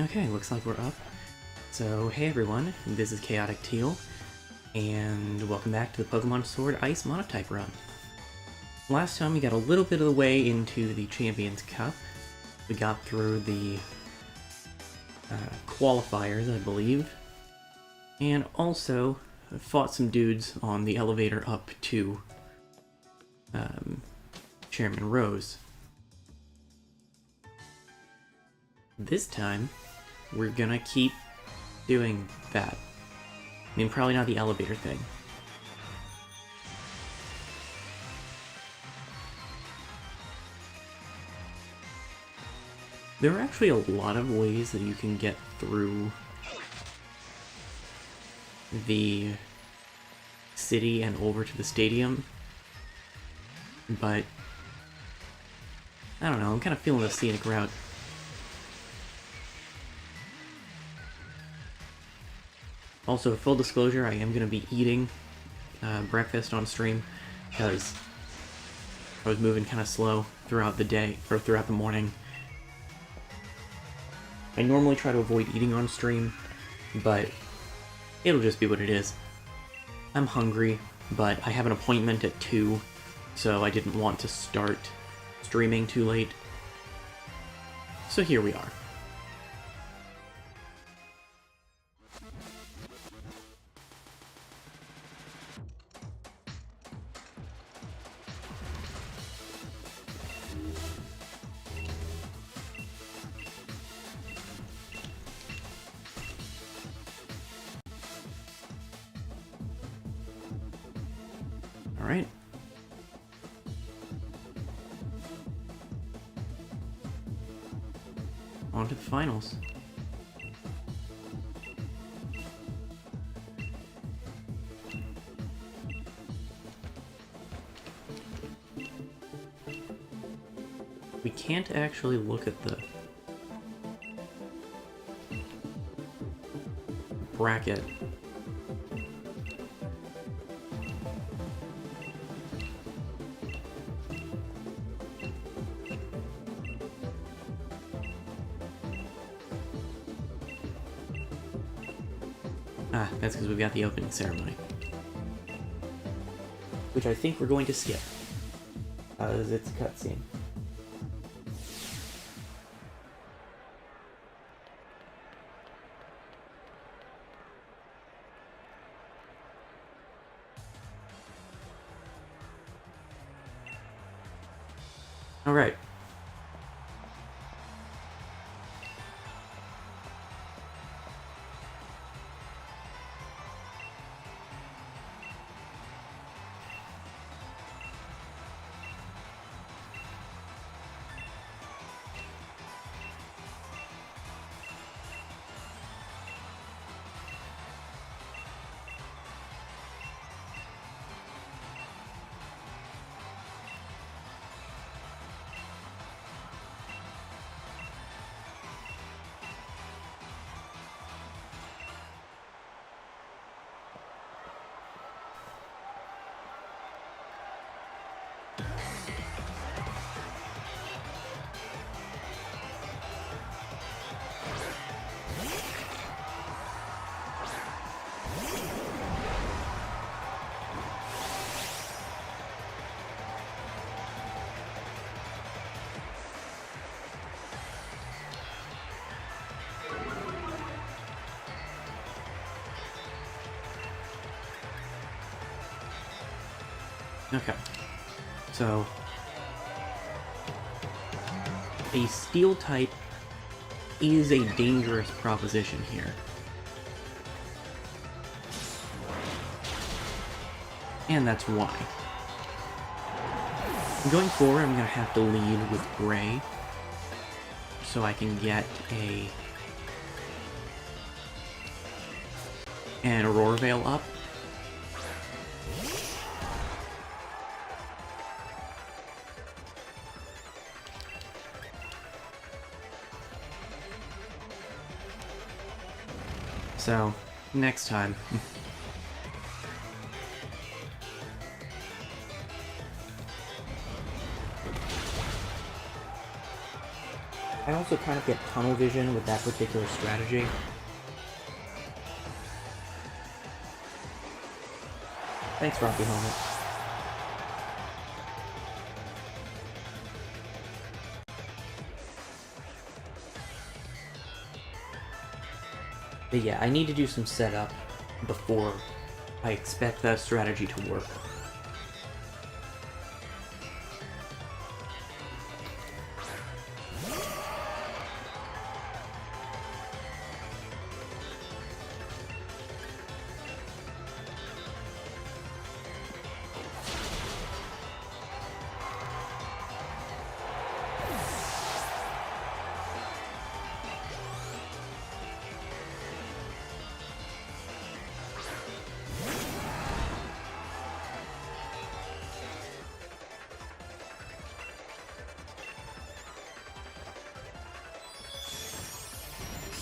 Okay, looks like we're up. So, hey everyone, this is Chaotic Teal, and welcome back to the Pokemon Sword Ice Monotype run. Last time we got a little bit of the way into the Champions Cup. We got through the qualifiers, I believe, and also fought some dudes on the elevator up to Chairman Rose. This time, we're gonna keep doing that. I mean, probably not the elevator thing. There are actually a lot of ways that you can get through the city and over to the stadium, but I don't know, I'm kind of feeling the scenic route. Also, full disclosure, I am going to be eating breakfast on stream because I was moving kind of slow throughout the day, or throughout the morning. I normally try to avoid eating on stream, but it'll just be what it is. I'm hungry, but I have an appointment at 2, so I didn't want to start streaming too late. So here we are. Alright. On to the finals. We can't actually look at the bracket. Ah, that's because we've got the opening ceremony. Which I think we're going to skip, as it's a cutscene. Alright. Okay, so a steel type is a dangerous proposition here. And that's why. Going forward, I'm going to have to lead with Gray so I can get an Aurora Veil up. So, next time. I also kind of get tunnel vision with that particular strategy. Thanks, Rocky Helmet. But yeah, I need to do some setup before I expect that strategy to work.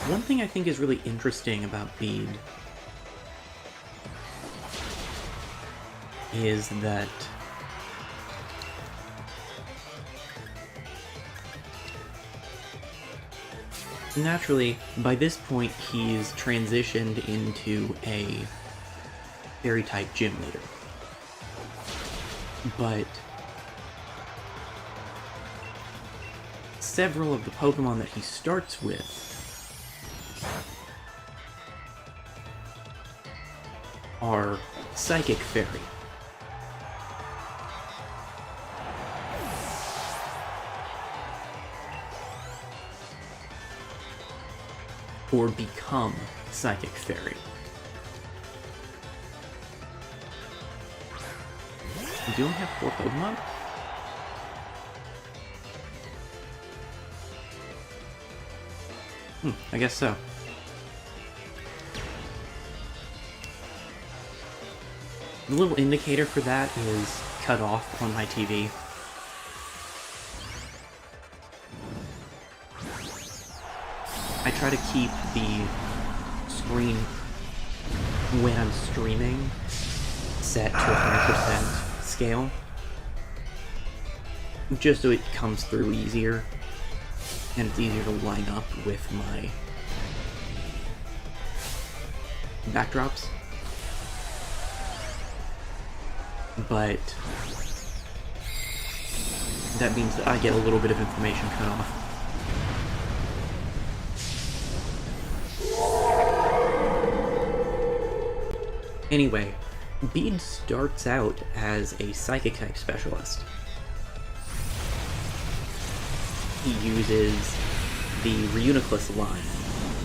One thing I think is really interesting about Bede is that naturally, by this point, he's transitioned into a fairy-type gym leader. But several of the Pokemon that he starts with are Psychic Fairy. Or become Psychic Fairy. Do you only have 4 Pokemon? I guess so. The little indicator for that is cut off on my TV. I try to keep the screen when I'm streaming set to 100% scale, just so it comes through easier and it's easier to line up with my backdrops. But that means that I get a little bit of information cut off. Anyway, Bede starts out as a Psychic-type specialist. He uses the Reuniclus line,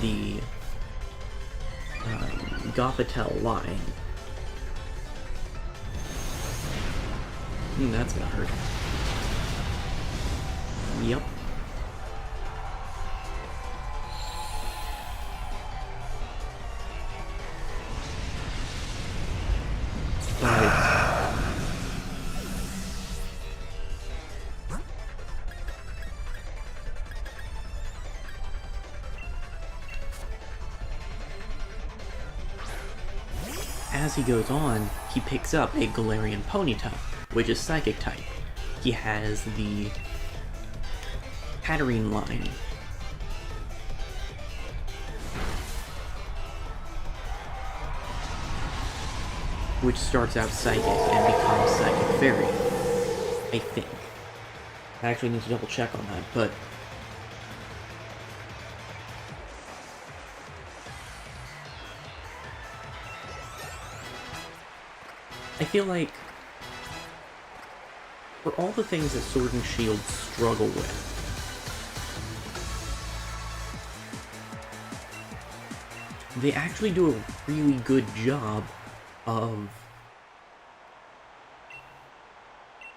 the Gothitelle line. That's gonna hurt. Yep. As he goes on, he picks up a Galarian Ponyta, which is Psychic type. He has the Hatterene line, which starts out Psychic and becomes Psychic Fairy, I think. I actually need to double check on that, but I feel like for all the things that Sword and Shield struggle with, they actually do a really good job of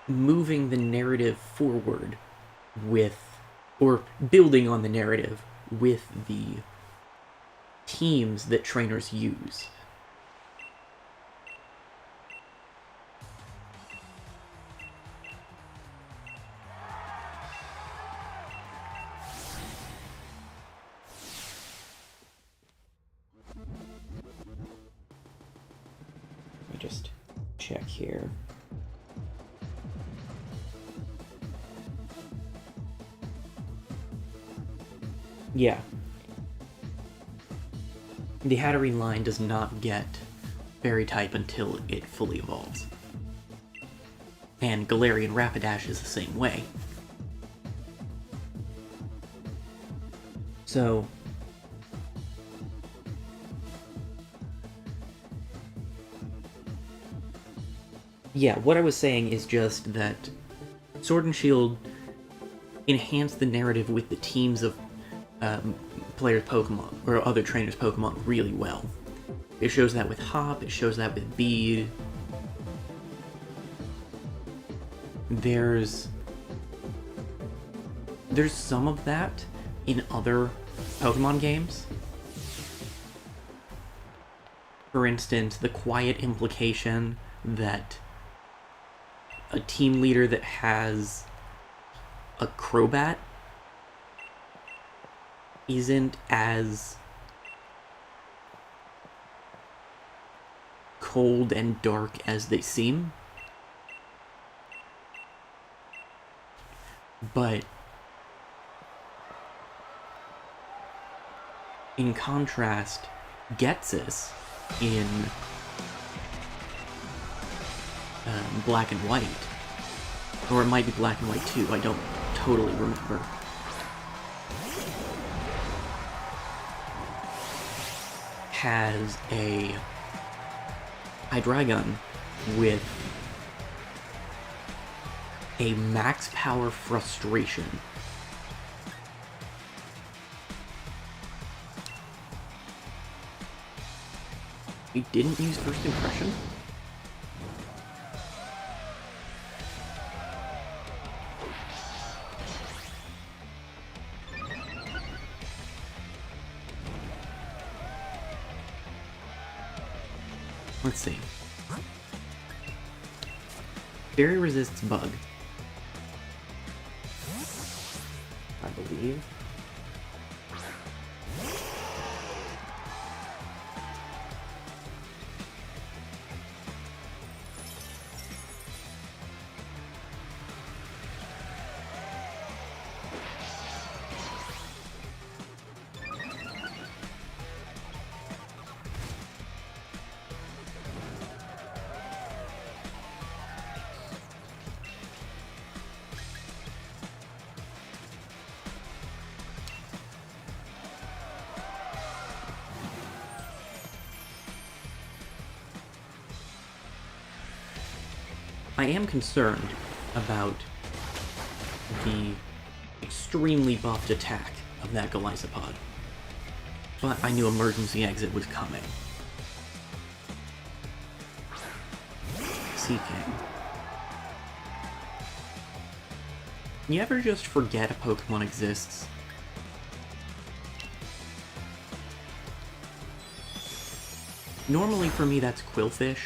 moving the narrative forward with, or building on the narrative with the teams that trainers use. Just check here. Yeah. The Hatterene line does not get Fairy type until it fully evolves. And Galarian Rapidash is the same way. So... yeah, what I was saying is just that Sword and Shield enhanced the narrative with the teams of players' Pokemon, or other trainers' Pokemon, really well. It shows that with Hop, it shows that with Bead. There's some of that in other Pokemon games. For instance, the quiet implication that a team leader that has a Crobat isn't as cold and dark as they seem. But in contrast, Ghetsis in Black and White, or it might be Black and White 2, I don't totally remember, has a Hydreigon with a max power frustration. You didn't use First Impression? Let's see. Fairy resists Bug, I believe. I am concerned about the extremely buffed attack of that Golisopod, but I knew emergency exit was coming. Seaking. You ever just forget a Pokemon exists? Normally for me that's Quillfish.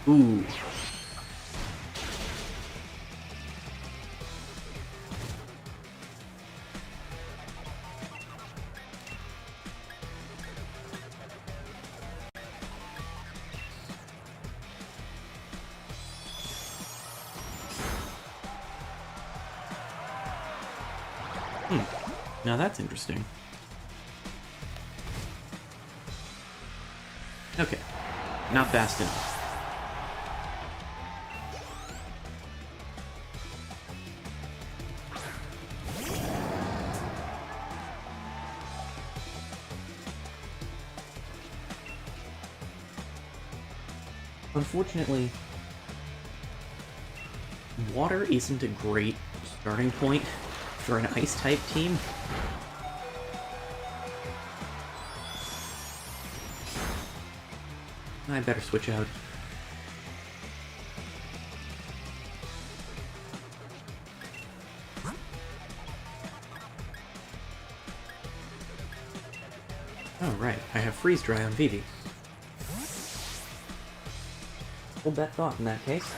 Ooh. Now that's interesting. Okay. Not fast enough. Unfortunately, water isn't a great starting point for an ice-type team. I better switch out. Oh, right. I have Freeze Dry on Vivi. Hold that thought in that case.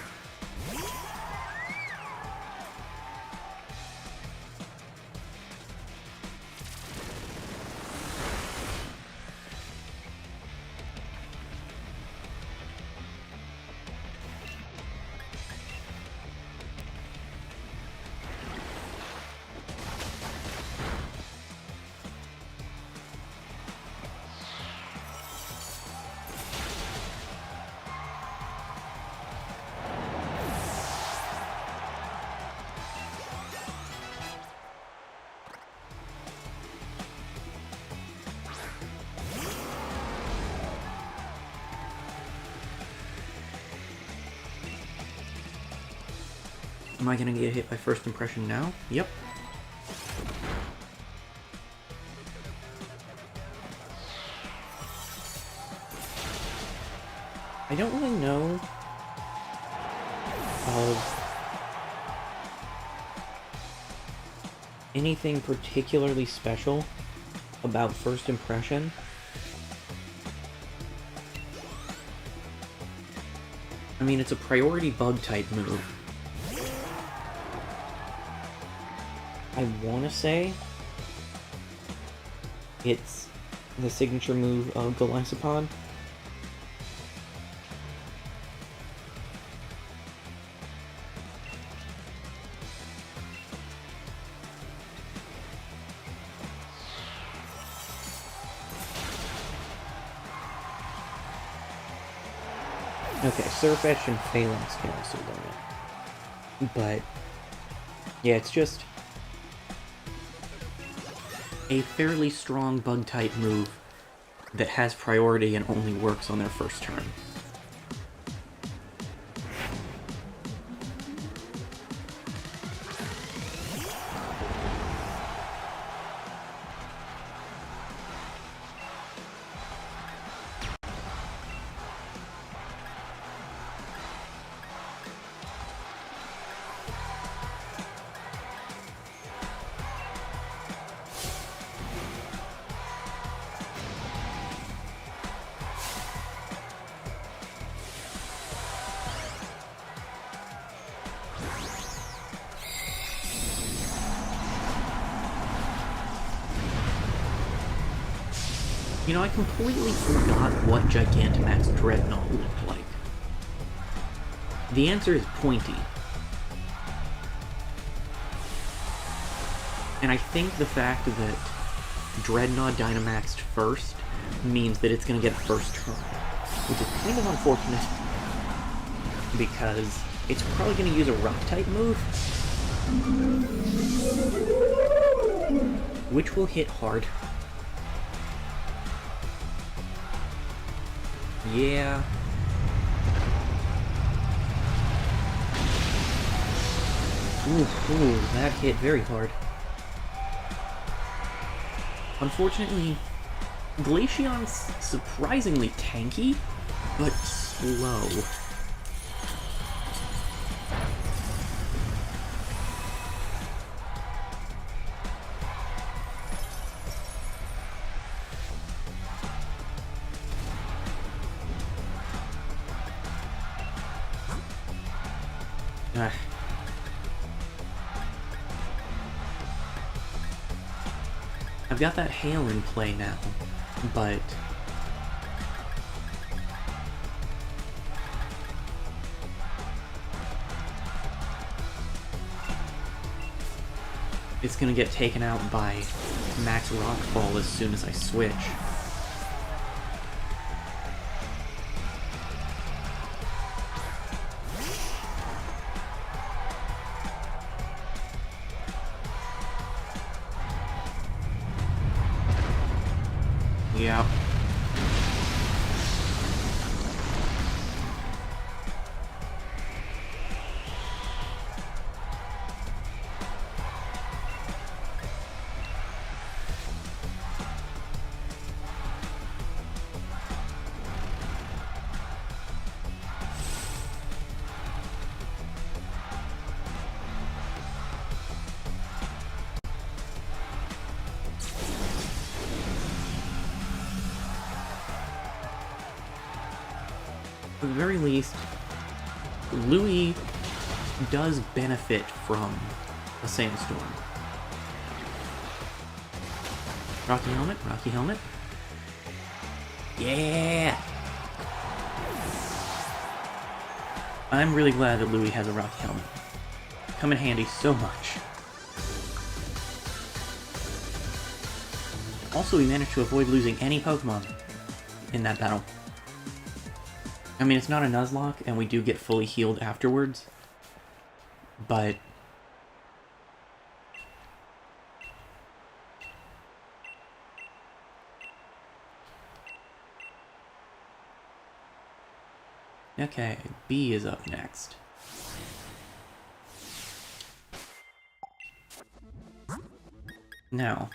Am I gonna get hit by first impression now? Yep. I don't really know of anything particularly special about first impression. I mean, it's a priority bug type move. I want to say it's the signature move of Golisopod. Okay, Surf Edge and Phalanx can also learn it. But, yeah, it's just a fairly strong bug-type move that has priority and only works on their first turn. You know, I completely forgot what Gigantamax Dreadnought looked like. The answer is pointy. And I think the fact that Dreadnought Dynamaxed first means that it's going to get first turn, which is kind of unfortunate, because it's probably going to use a Rock-type move, which will hit hard. Yeah. Ooh, that hit very hard. Unfortunately, Glaceon's surprisingly tanky, but slow. I've got that hail in play now, but it's gonna get taken out by Max Rockfall as soon as I switch. Yeah. At the very least, Louis does benefit from a sandstorm. Rocky Helmet, Rocky Helmet. Yeah! I'm really glad that Louis has a Rocky Helmet. Come in handy so much. Also, we managed to avoid losing any Pokemon in that battle. I mean, it's not a Nuzlocke, and we do get fully healed afterwards, but okay, B is up next. Now,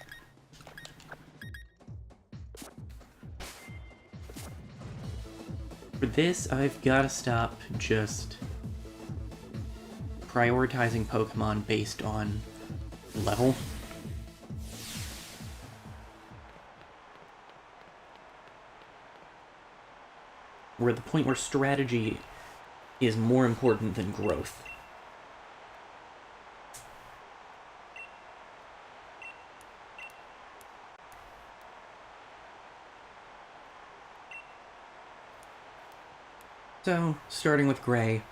for this, I've got to stop just prioritizing Pokemon based on level. We're at the point where strategy is more important than growth. So, starting with Gray,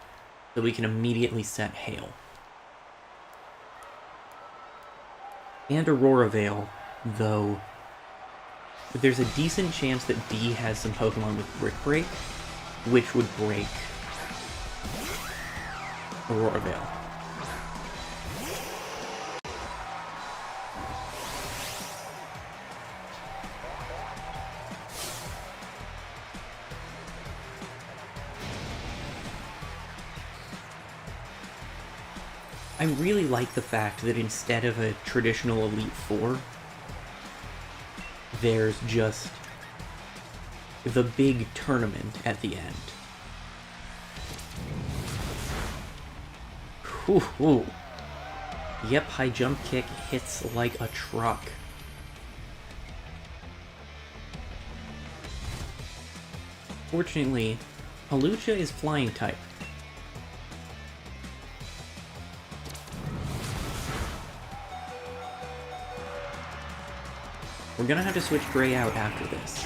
so we can immediately set Hail. And Aurora Veil, though there's a decent chance that B has some Pokemon with Brick Break, which would break Aurora Veil. I really like the fact that instead of a traditional Elite Four, there's just the big tournament at the end. Whew. Yep, high jump kick hits like a truck. Fortunately, Hawlucha is flying type. We're gonna have to switch Gray out after this,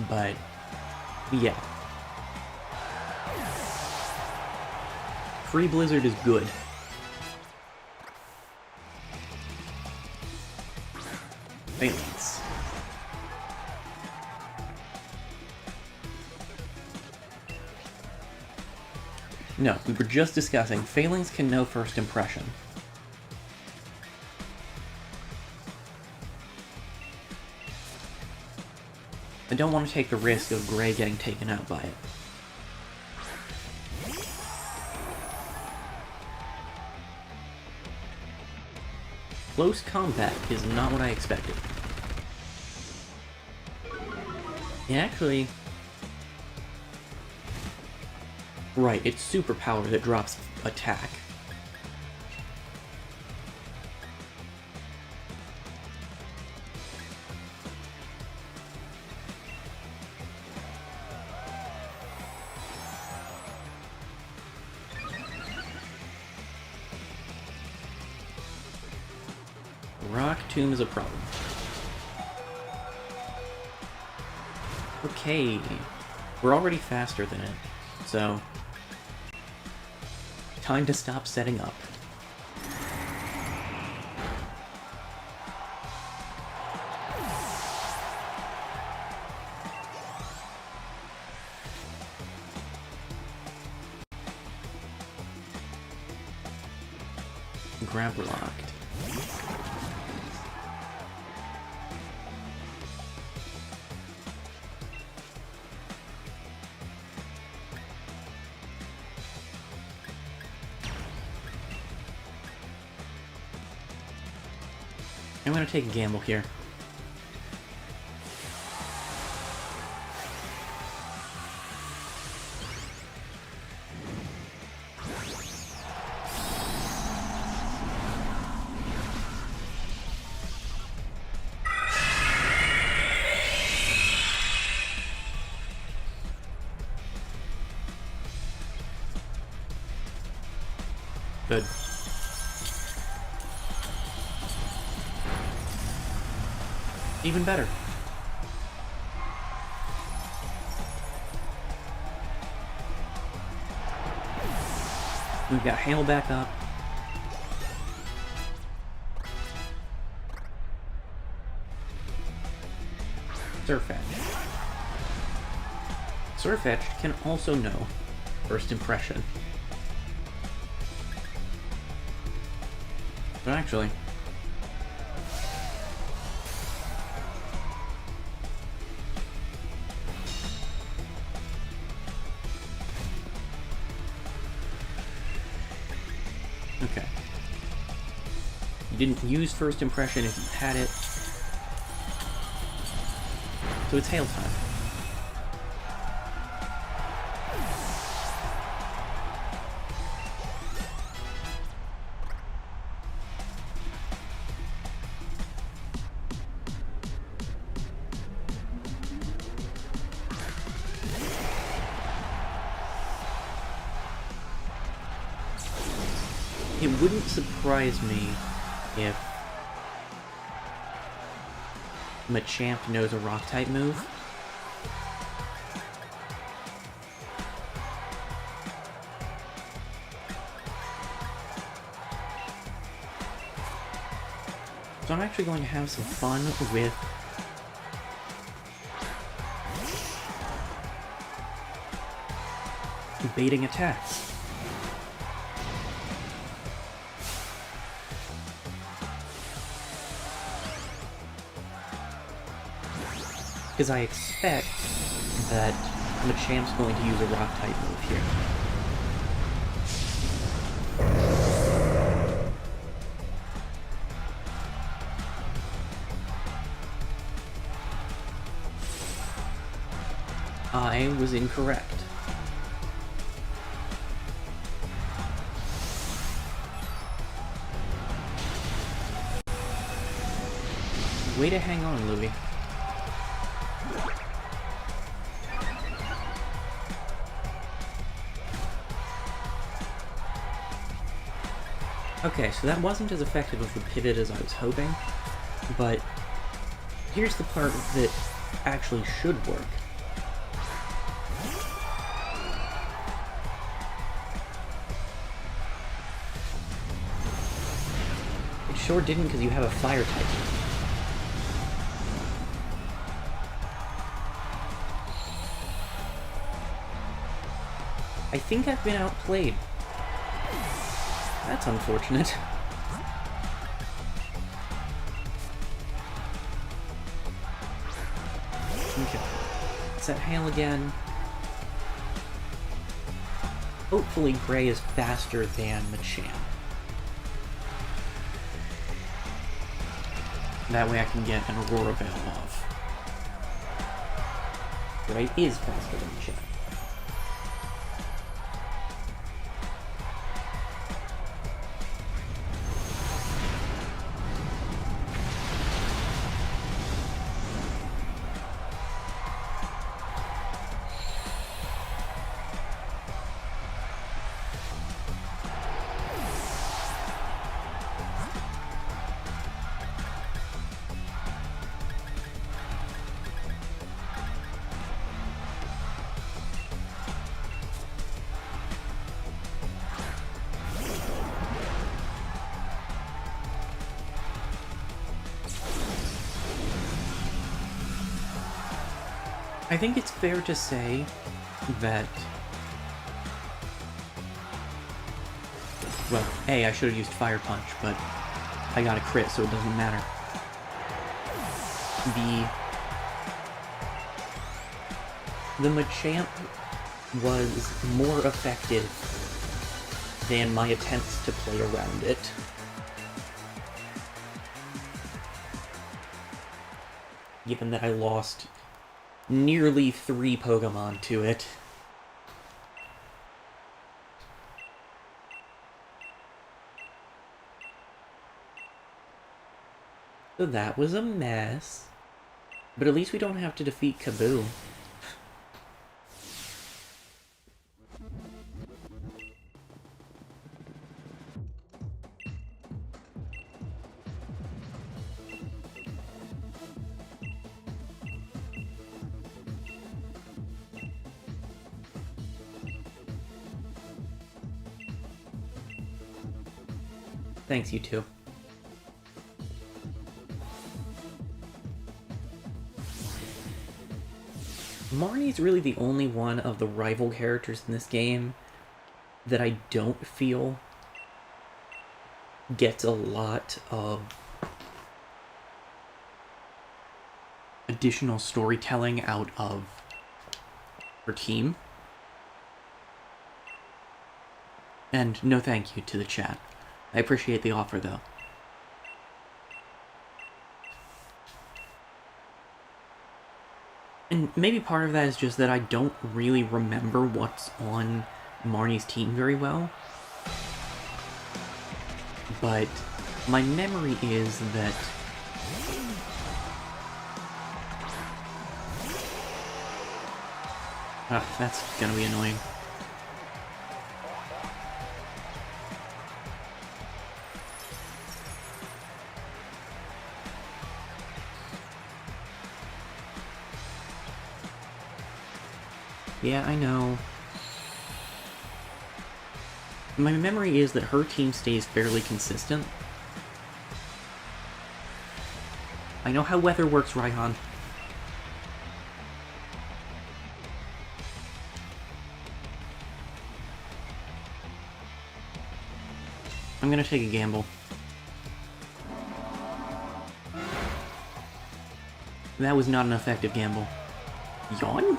but yeah. Free Blizzard is good. Phalanx. No, we were just discussing, Phalanx can know first impression. I don't want to take the risk of Gray getting taken out by it. Close combat is not what I expected. And actually... Right, it's superpower that drops attack. Rock Tomb is a problem. Okay, we're already faster than it, so time to stop setting up. Grab locked. I'm gonna take a gamble here. Good. Even better. We've got Hail back up. Surfetch. Surfetch can also know first impression. But actually... Okay. You didn't use First Impression if you had it. So it's hail time. It wouldn't surprise me if Machamp knows a Rock-type move. So I'm actually going to have some fun with baiting attacks. Because I expect that Machamp's going to use a Rock-type move here. I was incorrect. Way to hang on, Louie. Okay, so that wasn't as effective of a pivot as I was hoping, but here's the part that actually should work. It sure didn't because you have a fire type. I think I've been outplayed. That's unfortunate. Okay. Set hail again. Hopefully Gray is faster than Machamp. That way I can get an Aurora Veil off. Gray is faster than Machamp. I think it's fair to say that, well, A, I should have used Fire Punch, but I got a crit, so it doesn't matter. The Machamp was more effective than my attempts to play around it. Given that I lost nearly 3 Pokemon to it. So that was a mess. But at least we don't have to defeat Kaboo. Thanks, you two. Marnie's really the only one of the rival characters in this game that I don't feel gets a lot of additional storytelling out of her team. And no thank you to the chat. I appreciate the offer, though. And maybe part of that is just that I don't really remember what's on Marnie's team very well. But my memory is that that's gonna be annoying. Yeah, I know. My memory is that her team stays fairly consistent. I know how weather works, Raihan. I'm gonna take a gamble. That was not an effective gamble. Yawn?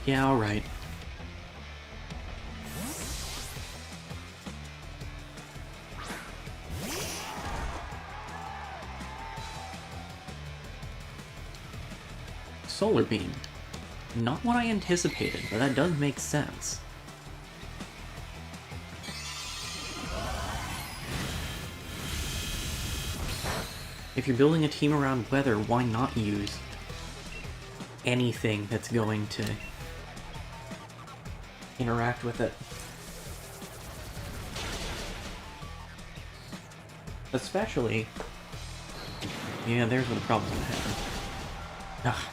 Yeah, alright. Solar Beam. Not what I anticipated, but that does make sense. If you're building a team around weather, why not use anything that's going to interact with it? Especially... Yeah, there's where the problem's gonna happen. Ugh.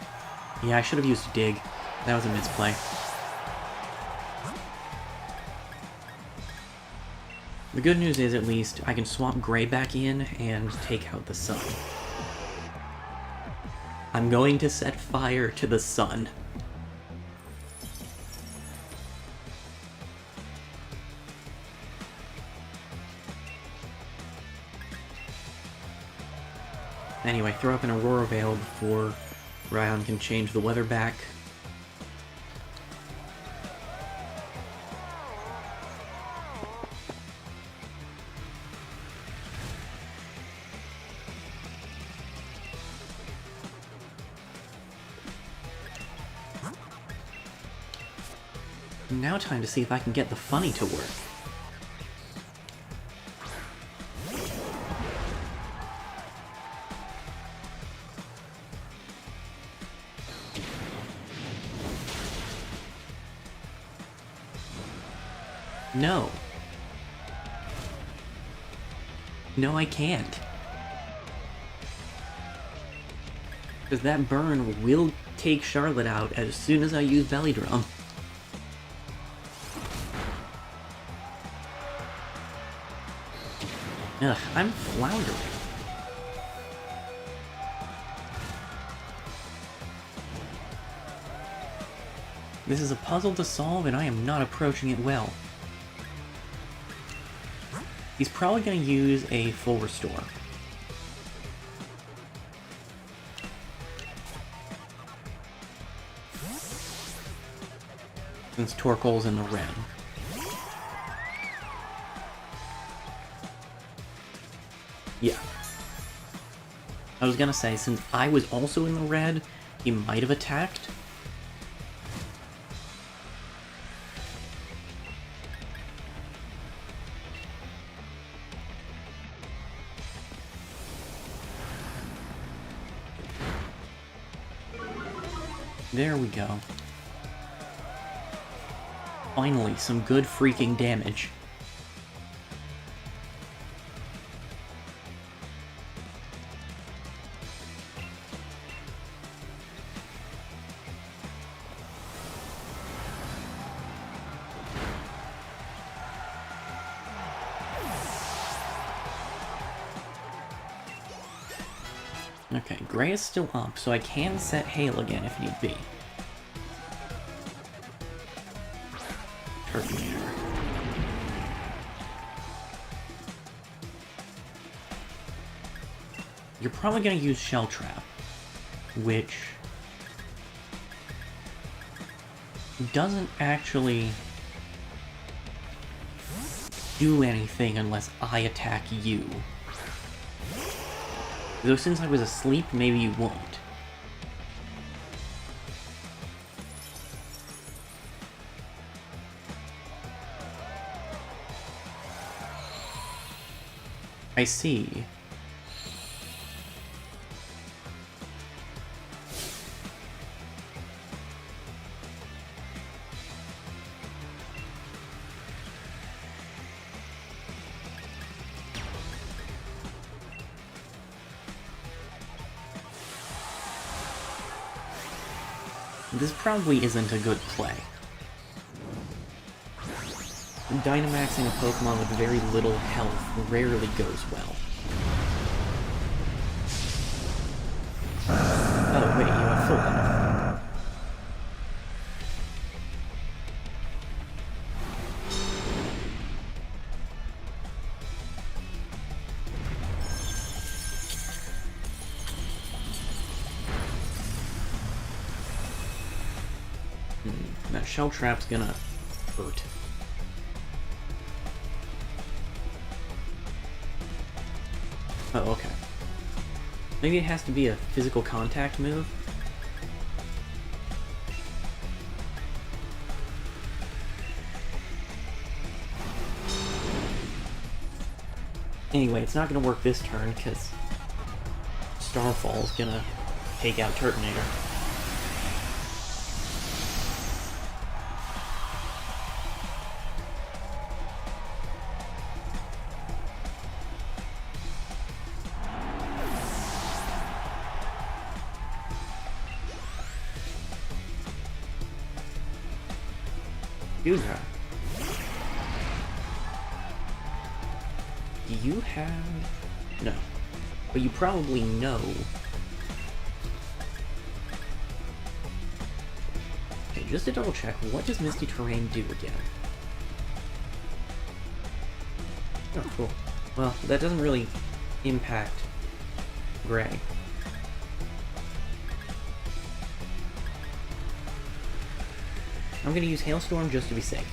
Yeah, I should have used Dig. That was a misplay. The good news is, at least, I can swap Gray back in and take out the sun. I'm going to set fire to the sun. Anyway, throw up an Aurora Veil before Ryan can change the weather back. Now time to see if I can get the funny to work. No. No, I can't. Because that burn will take Charlotte out as soon as I use Belly Drum. Ugh, I'm floundering. This is a puzzle to solve, and I am not approaching it well. He's probably going to use a full restore. Since Torkoal's in the red. Yeah. I was gonna say, since I was also in the red, he might have attacked. There we go. Finally, some good freaking damage. Okay, Gray is still up, so I can set Hail again if need be. Turtonator. You're probably gonna use Shell Trap, which doesn't actually do anything unless I attack you. Though since I was asleep, maybe you won't. I see. This probably isn't a good play. Dynamaxing a Pokemon with very little health rarely goes well. Oh wait, you have full health. That Shell Trap's gonna hurt. Oh, okay. Maybe it has to be a physical contact move? Anyway, it's not gonna work this turn, because Starfall's gonna take out Turtonator. Yudha. Do you have... No. But you probably know... Okay, just to double check, what does Misty Terrain do again? Oh, cool. Well, that doesn't really impact Gray. I'm gonna use Hailstorm just to be safe.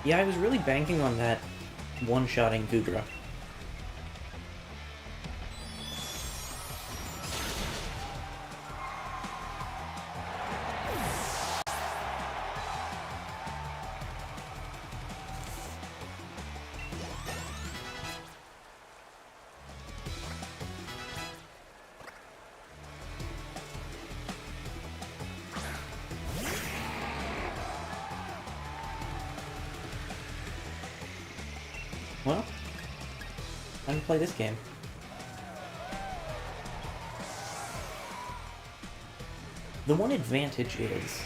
Yeah, I was really banking on that one-shotting Goodra. Well, time to play this game. The one advantage is...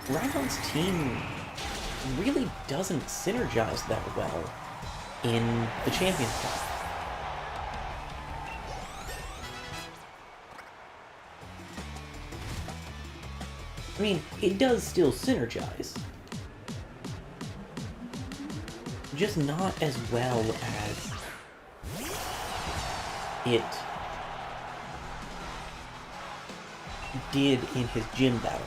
Rhydon's team really doesn't synergize that well in the Champions Cup. I mean, it does still synergize. Just not as well as it did in his gym battle.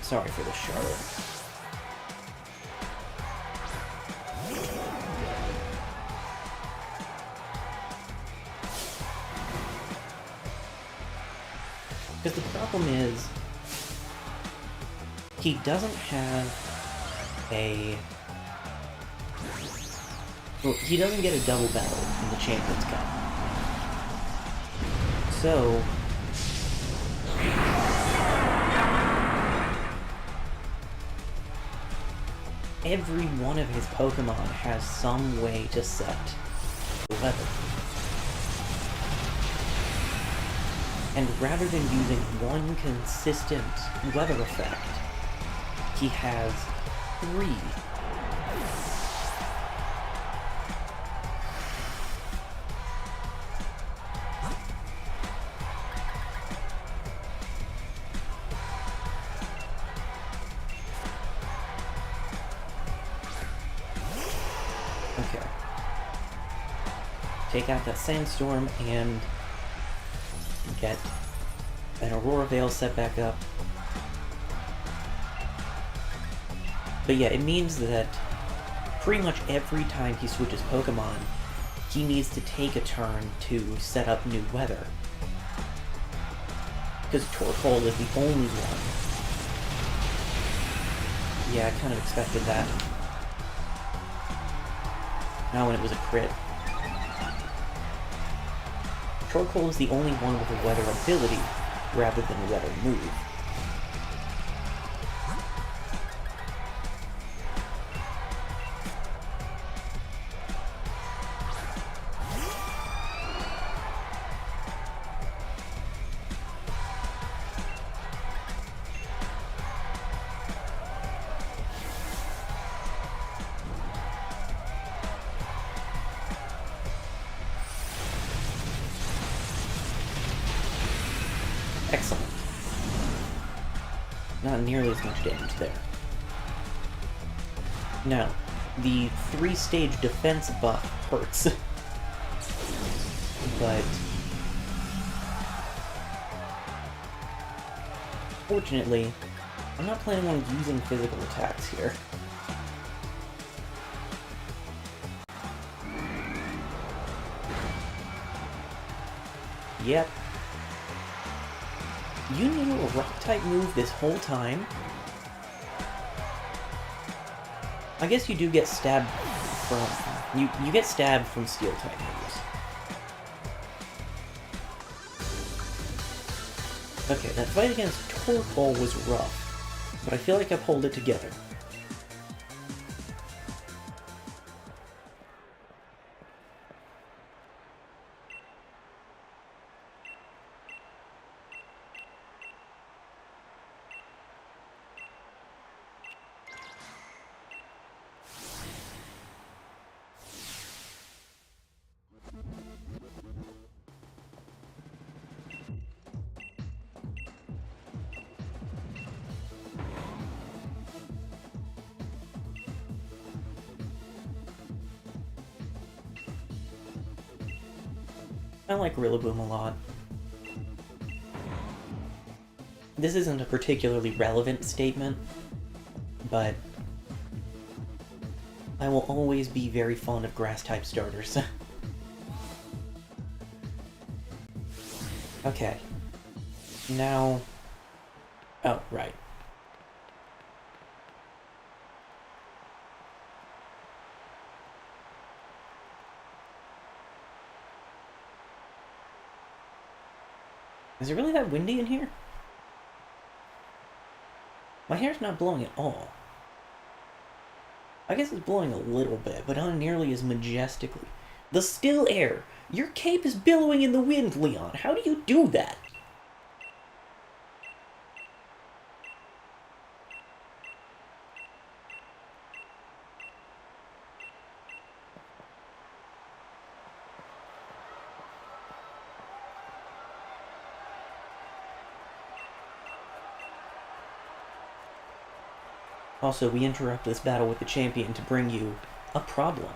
Sorry for the Charlotte. Because the problem is, he doesn't have a... Well, he doesn't get a double battle in the Champions Cup. So... every one of his Pokemon has some way to set weather. And rather than using one consistent weather effect, he has 3. Okay. Take out that Sandstorm and get an Aurora Veil set back up. But yeah, it means that pretty much every time he switches Pokemon, he needs to take a turn to set up new weather. Because Torkoal is the only one. Yeah, I kind of expected that. Not when it was a crit. Torkoal is the only one with a weather ability, rather than a weather move. Excellent. Not nearly as much damage there. Now, the 3-stage defense buff hurts. But... fortunately, I'm not planning on using physical attacks here. Yep. You knew a Rock-type move this whole time? I guess you do get stabbed from... You get stabbed from Steel-type moves. Okay, that fight against Torkoal was rough, but I feel like I pulled it together. I like Rillaboom a lot. This isn't a particularly relevant statement, but I will always be very fond of Grass-type starters. Okay. Now... oh, right. Is it really that windy in here? My hair's not blowing at all. I guess it's blowing a little bit, but not nearly as majestically. The still air! Your cape is billowing in the wind, Leon! How do you do that? Also, we interrupt this battle with the champion to bring you a problem.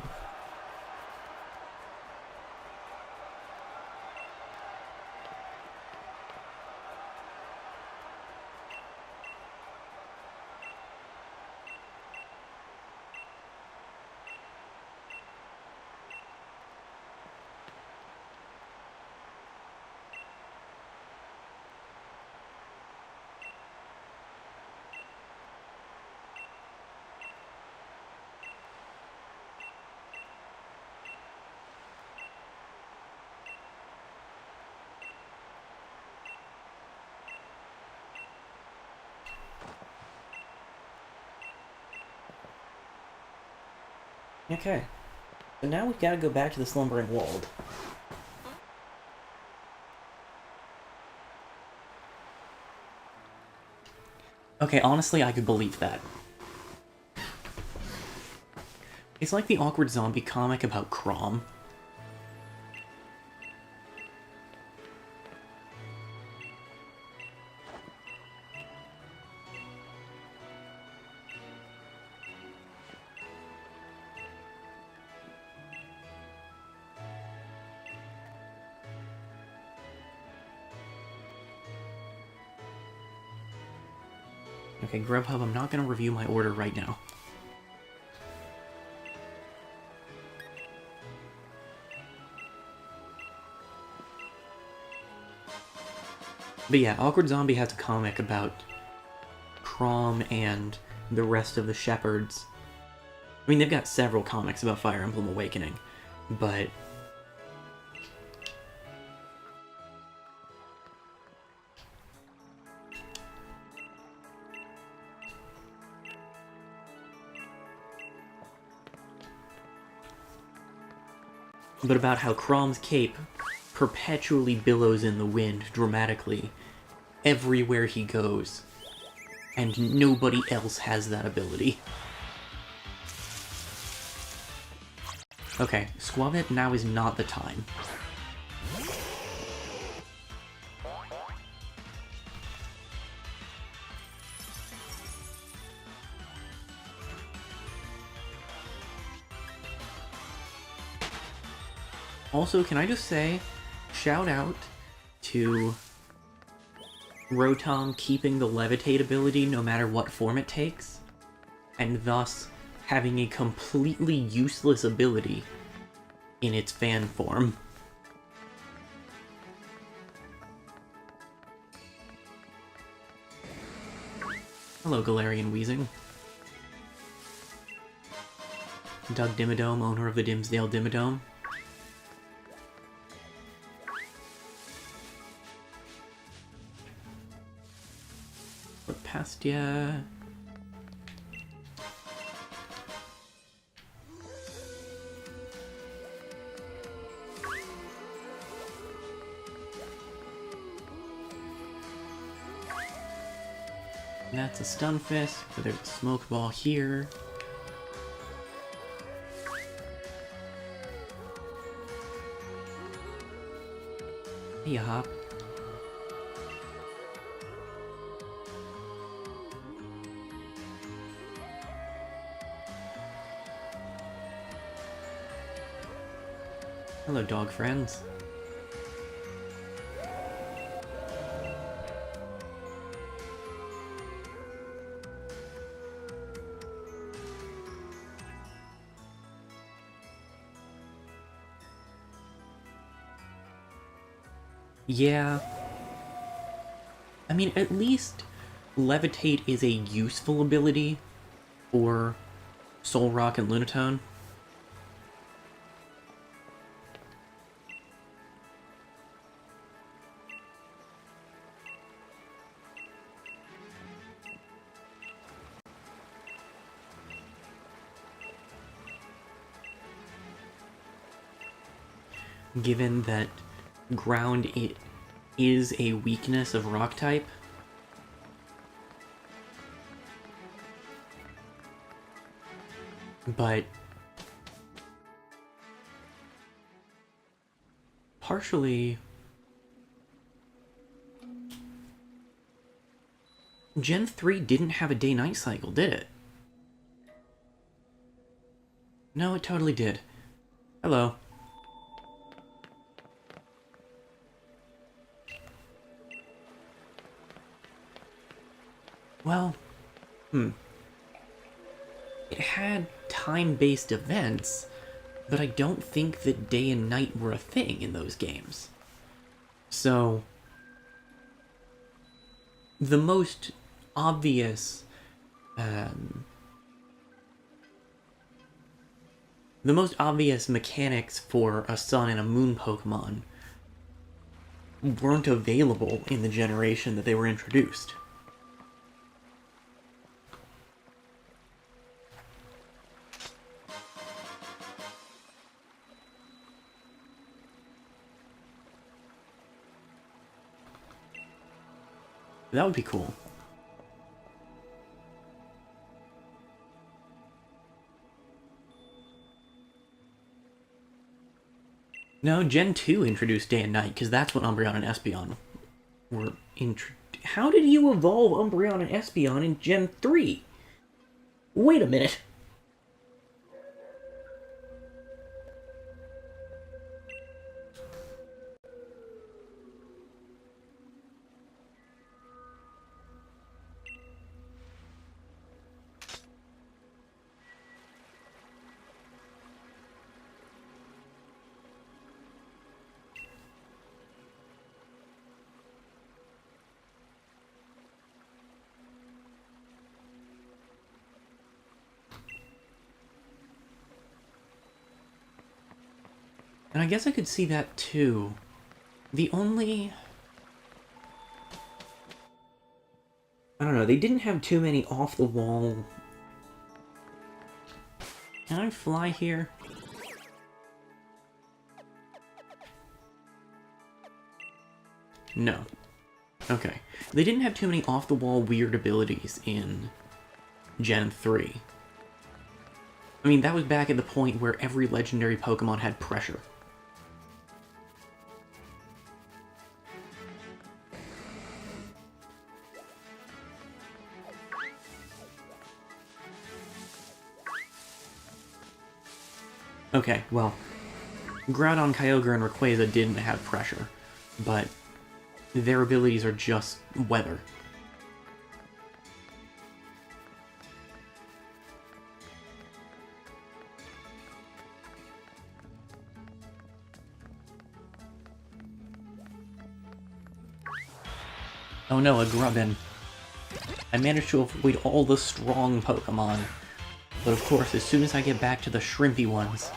Okay. So now we've got to go back to the Slumbering Wold. Okay, honestly, I could believe that. It's like the awkward zombie comic about Crom. Okay, Grubhub, I'm not going to review my order right now. But yeah, Awkward Zombie has a comic about Crom and the rest of the shepherds. I mean, they've got several comics about Fire Emblem Awakening, but... but about how Crom's cape perpetually billows in the wind dramatically everywhere he goes, and nobody else has that ability. Okay, Squabit, now is not the time. Also, can I just say, shout out to Rotom keeping the Levitate ability no matter what form it takes, and thus having a completely useless ability in its fan form. Hello, Galarian Weezing. Doug Dimmadome, owner of the Dimsdale Dimmadome. Look past ya. That's a Stun Fist, but there's a Smoke Ball here. Hey, Hop. Hello, dog friends. Yeah. I mean, at least Levitate is a useful ability for Soul Rock and Lunatone. Given that ground is a weakness of Rock type. But partially Gen 3 didn't have a day-night cycle, did it? No, it totally did. Hello. Well, it had time-based events, but I don't think that day and night were a thing in those games. So, the most obvious, mechanics for a Sun and a Moon Pokemon weren't available in the generation that they were introduced. That would be cool. No, Gen 2 introduced day and night, because that's what Umbreon and Espeon were introduced. How did you evolve Umbreon and Espeon in Gen 3? Wait a minute. And I guess I could see that too. The only... I don't know, they didn't have too many off-the-wall... Can I fly here? No. Okay. They didn't have too many off-the-wall weird abilities in Gen 3. I mean, that was back at the point where every legendary Pokemon had pressure. Okay, well, Groudon, Kyogre, and Rayquaza didn't have pressure, but their abilities are just weather. Oh no, a Grubbin. I managed to avoid all the strong Pokemon, but of course, as soon as I get back to the shrimpy ones...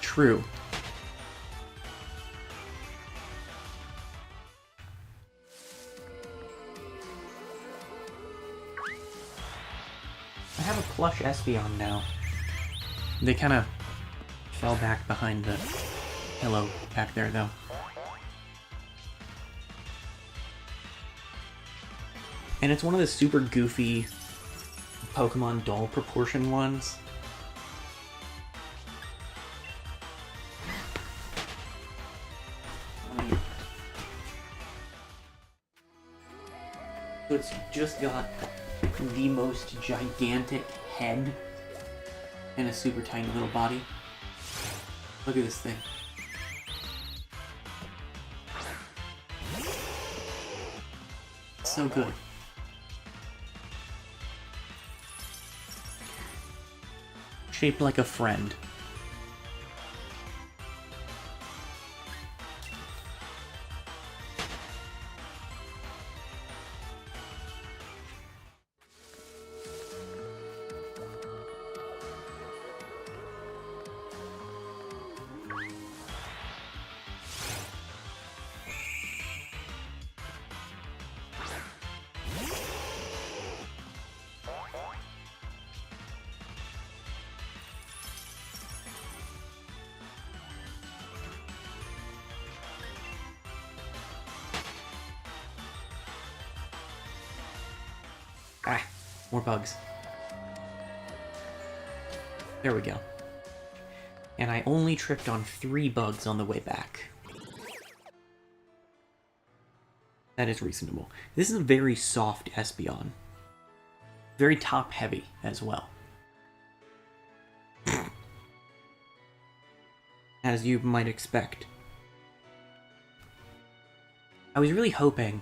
True. I have a plush Espeon now. They kind of fell back behind the pillow back there, though. And it's one of the super goofy Pokemon doll proportion ones. So it's just got the most gigantic head and a super tiny little body. Look at this thing. So good. Shaped like a friend. Ah, more bugs. There we go. And I only tripped on 3 bugs on the way back. That is reasonable. This is a very soft Espeon. Very top-heavy as well. As you might expect. I was really hoping...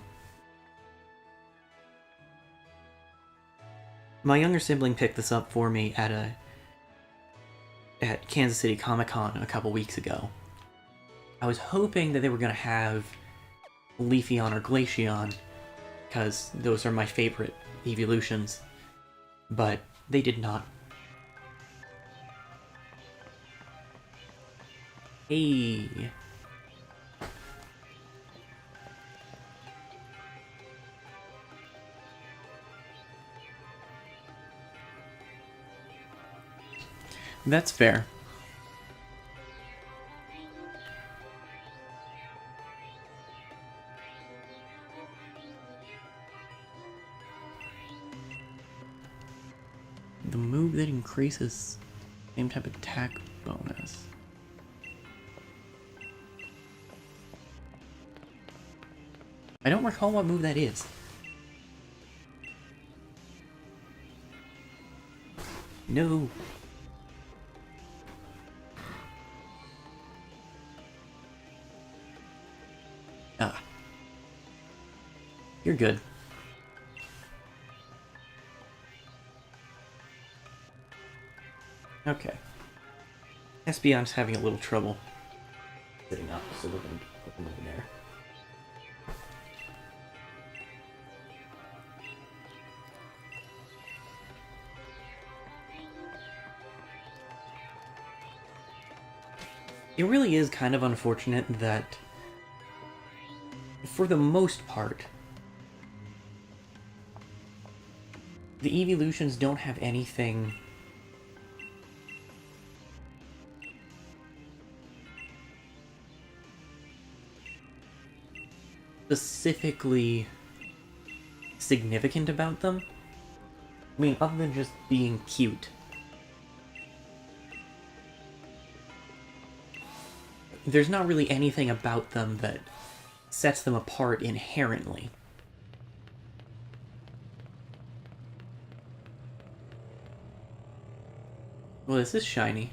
My younger sibling picked this up for me at Kansas City Comic-Con a couple weeks ago. I was hoping that they were going to have Leafeon or Glaceon, because those are my favorite evolutions, but they did not. Hey! That's fair. The move that increases same type of attack bonus. I don't recall what move that is. No. Ah. You're good. Okay. Espeon's having a little trouble sitting up, so we're going to put them over there. It really is kind of unfortunate that, for the most part, the evolutions don't have anything specifically significant about them. I mean, other than just being cute. There's not really anything about them that sets them apart inherently. Well, this is shiny.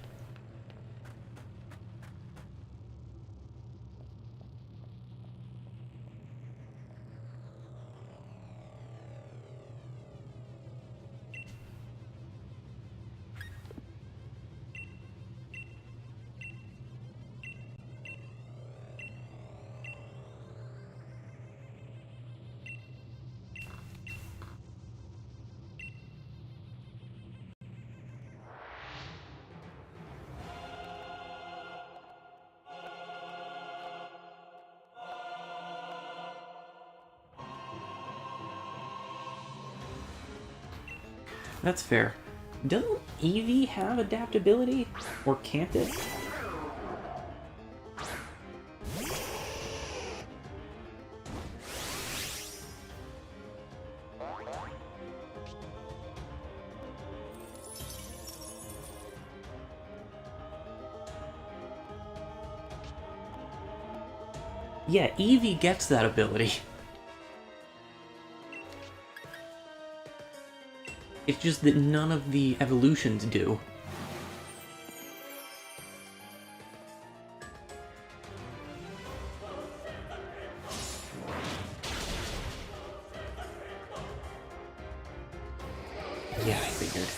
That's fair. Doesn't Eevee have adaptability? Or can't it? Yeah, Eevee gets that ability. It's just that none of the evolutions do. Yeah, I figured.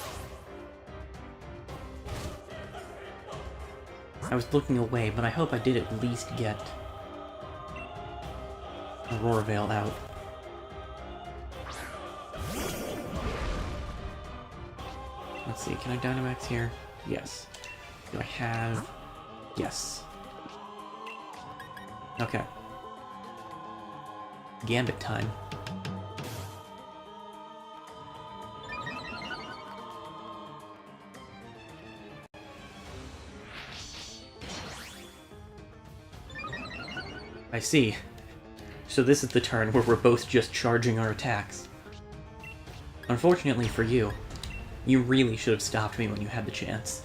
I was looking away, but I hope I did at least get Aurora Veil out. Let's see, can I Dynamax here? Yes. Do I have... Yes. Okay. Gambit time. I see. So this is the turn where we're both just charging our attacks. Unfortunately for you, you really should have stopped me when you had the chance.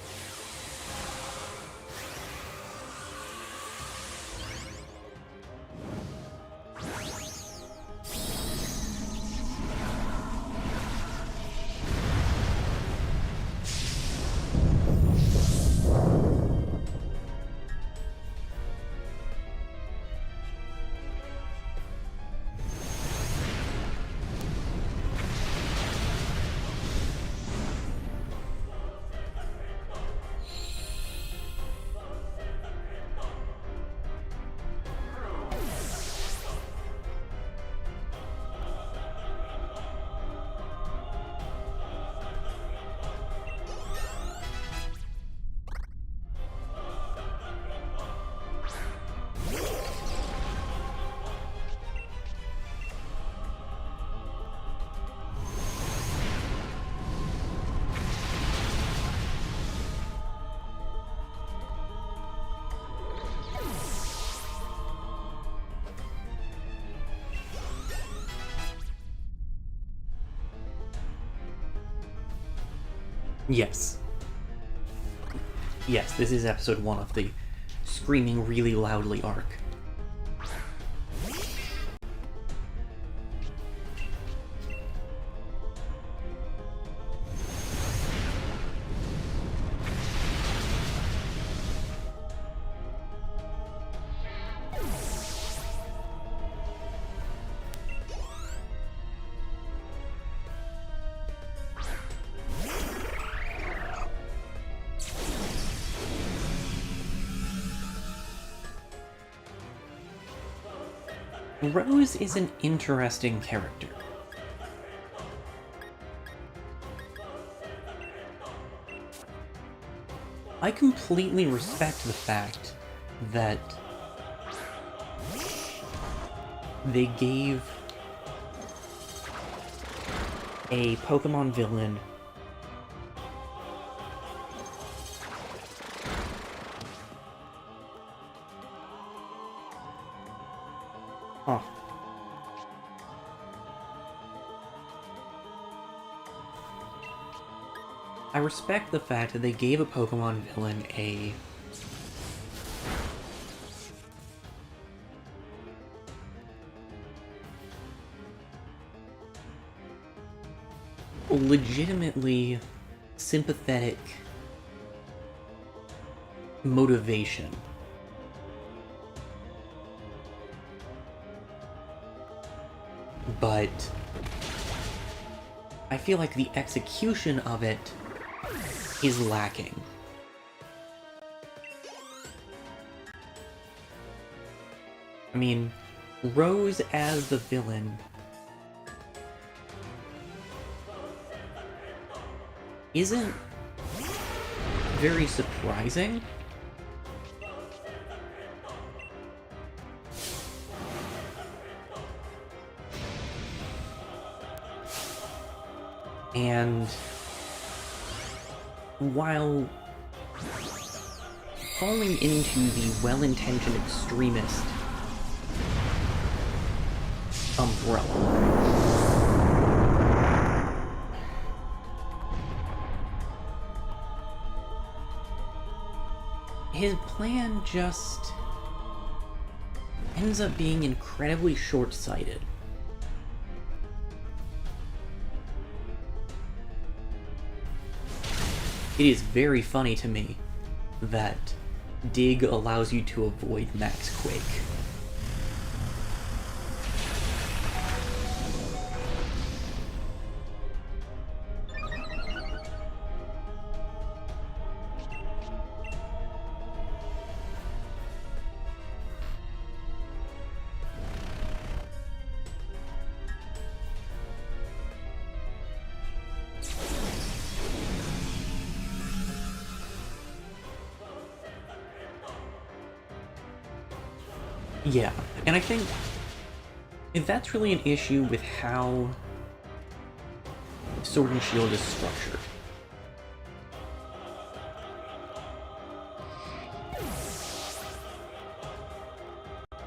Yes. Yes, this is episode 1 of the Screaming Really Loudly arc. Rose is an interesting character. I completely respect the fact that they gave a Pokemon villain I respect the fact that they gave a Pokemon villain a legitimately sympathetic motivation. But I feel like the execution of it is lacking. I mean, Rose as the villain isn't very surprising. And while falling into the well-intentioned extremist umbrella, his plan just ends up being incredibly short-sighted. It is very funny to me that Dig allows you to avoid Max Quake. Yeah, and I think if that's really an issue with how Sword and Shield is structured.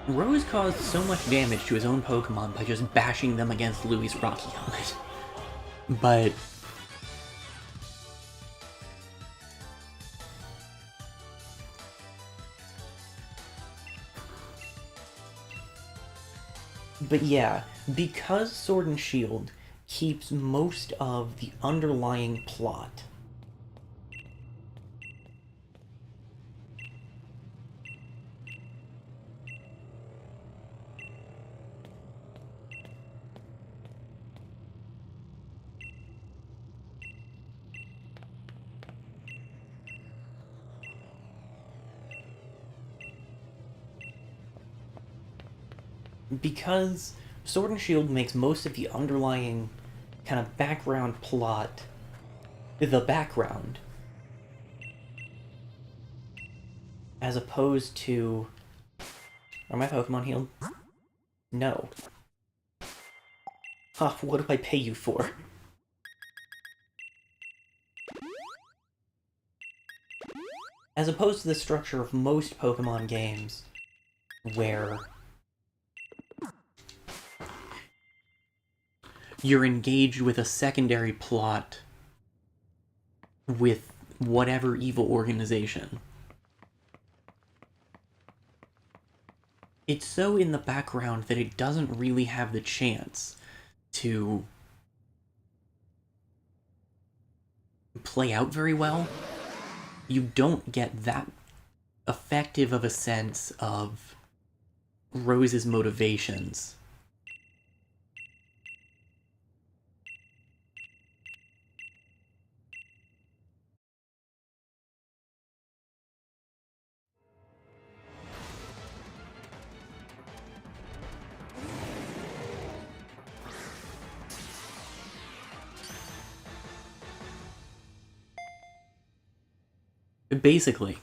Rose caused so much damage to his own Pokemon by just bashing them against Louis' Rocky Helmet. But yeah, because Sword and Shield keeps most of the underlying plot, because Sword and Shield makes most of the underlying kind of background plot the background, as opposed to... Are my Pokemon healed? No. Huh, what do I pay you for? As opposed to the structure of most Pokemon games, where you're engaged with a secondary plot with whatever evil organization. It's so in the background that it doesn't really have the chance to play out very well. You don't get that effective of a sense of Rose's motivations. Basically.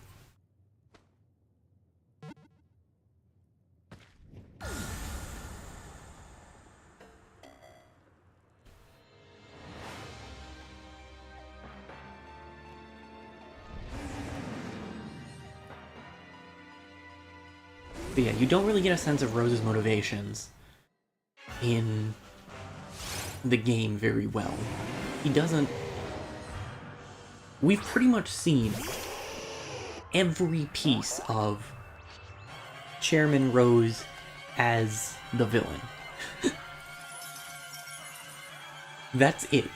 But yeah, you don't really get a sense of Rose's motivations in the game very well. He doesn't... We've pretty much seen every piece of Chairman Rose as the villain. That's it.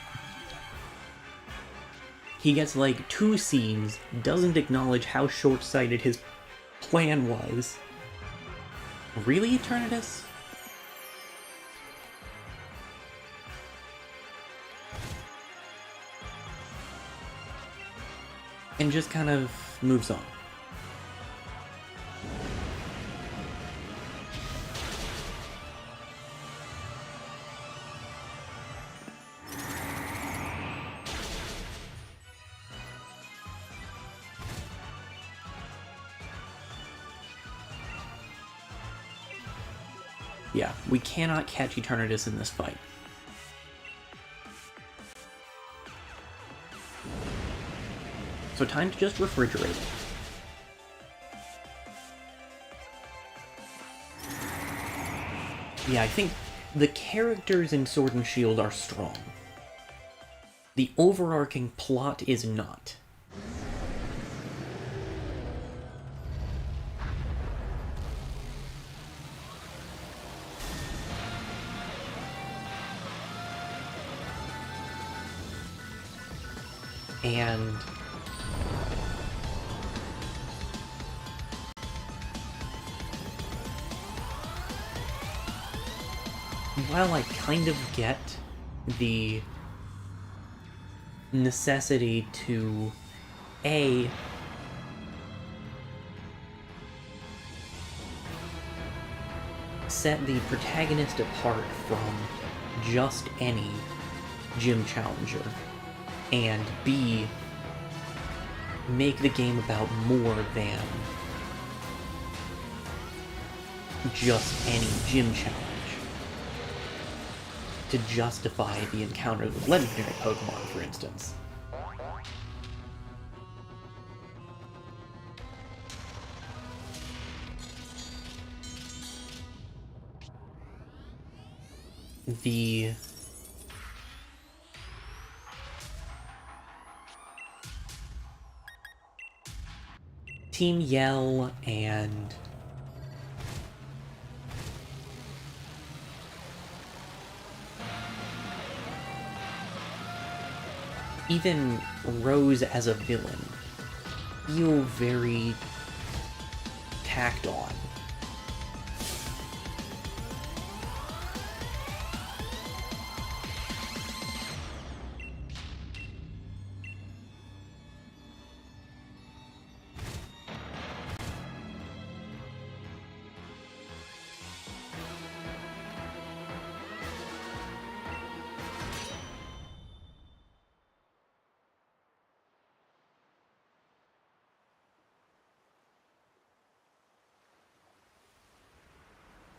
He gets like 2 scenes, doesn't acknowledge how short-sighted his plan was. Really, Eternatus? And just kind of moves on. Yeah, we cannot catch Eternatus in this fight. So time to just refrigerate it. Yeah, I think the characters in Sword and Shield are strong. The overarching plot is not. And while I kind of get the necessity to set the protagonist apart from just any gym challenger, and B, make the game about more than just any gym challenge to justify the encounter with legendary Pokémon, for instance. The Team Yell and even Rose as a villain feel very tacked on.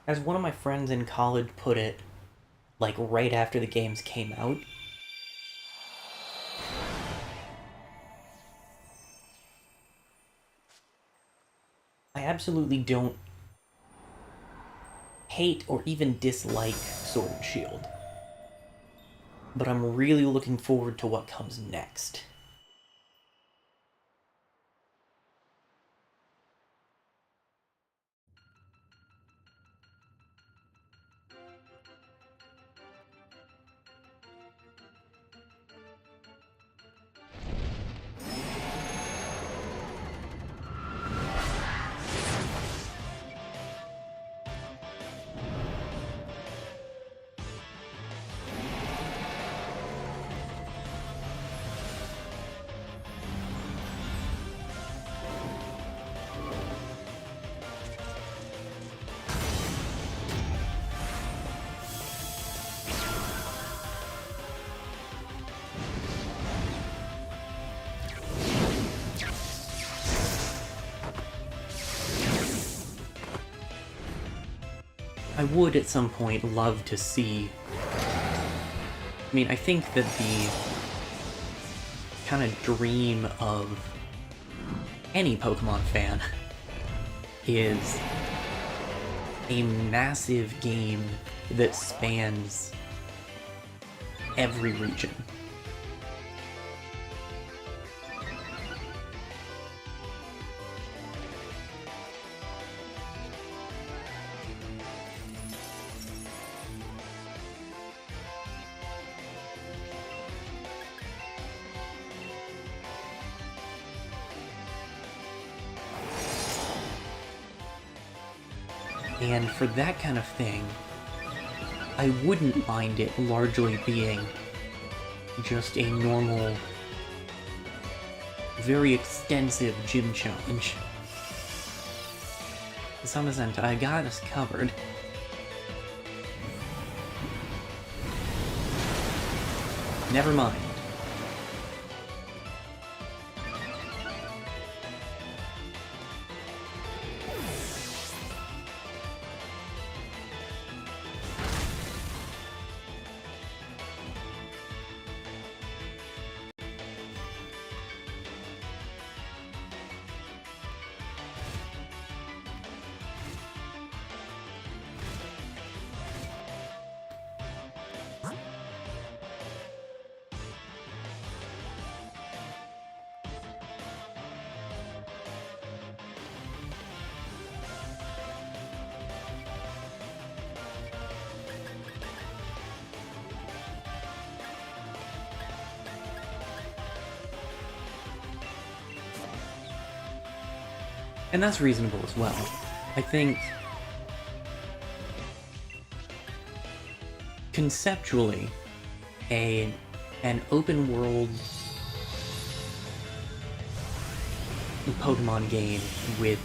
As one of my friends in college put it, like right after the games came out, I absolutely don't hate or even dislike Sword and Shield, but I'm really looking forward to what comes next. I would at some point love to see... I mean, I think that the kind of dream of any Pokemon fan is a massive game that spans every region. And for that kind of thing, I wouldn't mind it largely being just a normal, very extensive gym challenge. Samazenta, I got us covered. Never mind. And that's reasonable as well. I think conceptually, an open world Pokemon game with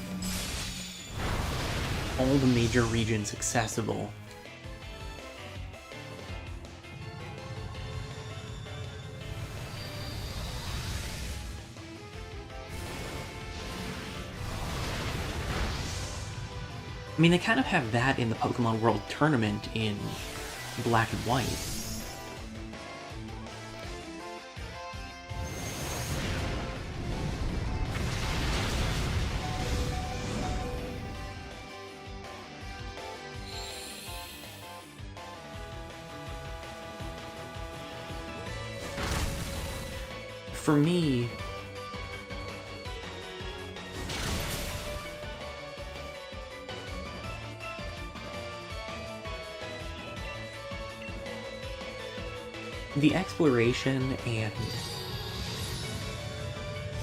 all the major regions accessible I mean, they kind of have that in the Pokemon World Tournament in Black and White. For me, the exploration and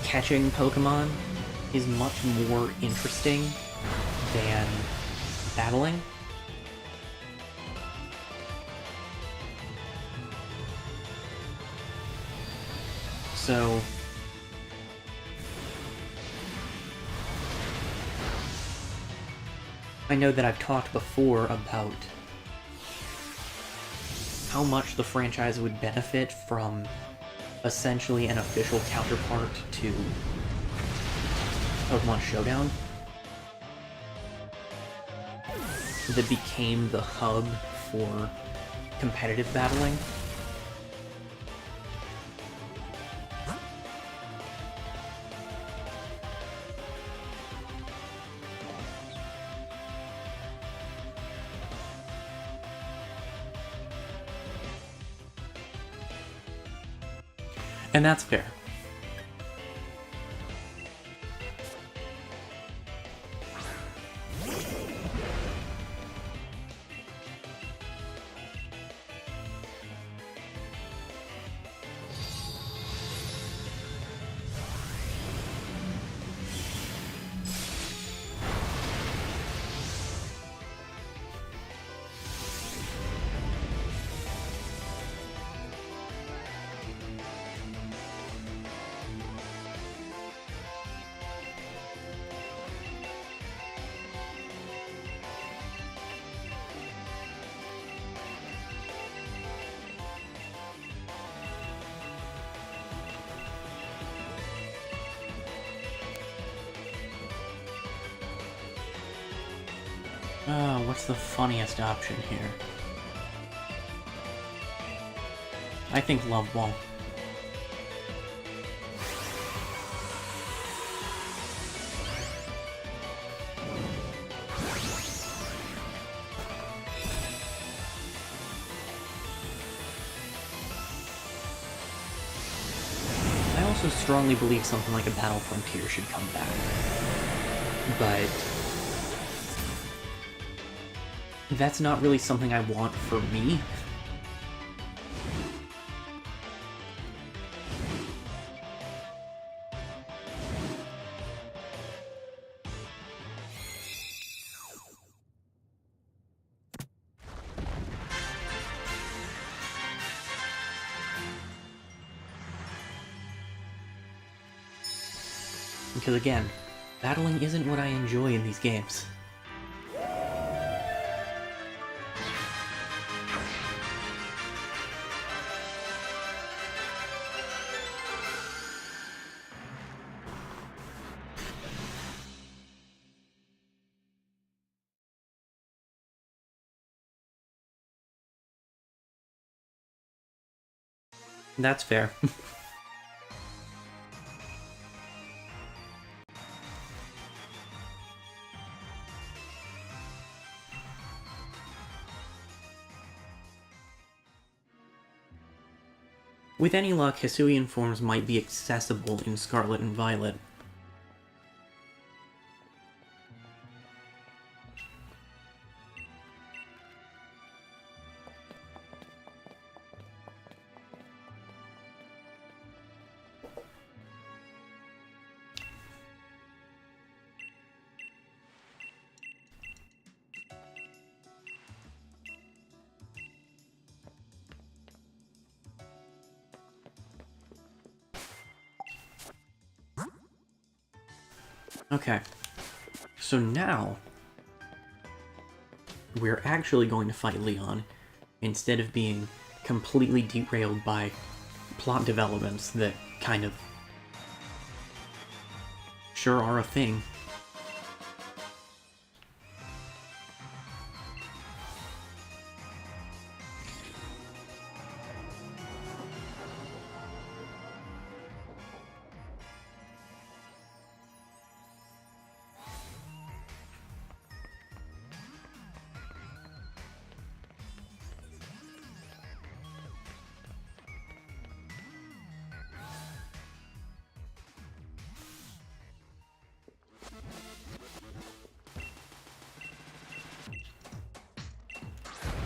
catching Pokemon is much more interesting than battling. So I know that I've talked before about how much the franchise would benefit from essentially an official counterpart to Pokemon Showdown that became the hub for competitive battling. And that's fair. What's the funniest option here? I think Love Ball. I also strongly believe something like a Battle Frontier should come back. But that's not really something I want for me. Because again, battling isn't what I enjoy in these games. That's fair. With any luck, Hisuian forms might be accessible in Scarlet and Violet. Okay, so now we're actually going to fight Leon instead of being completely derailed by plot developments that kind of sure are a thing.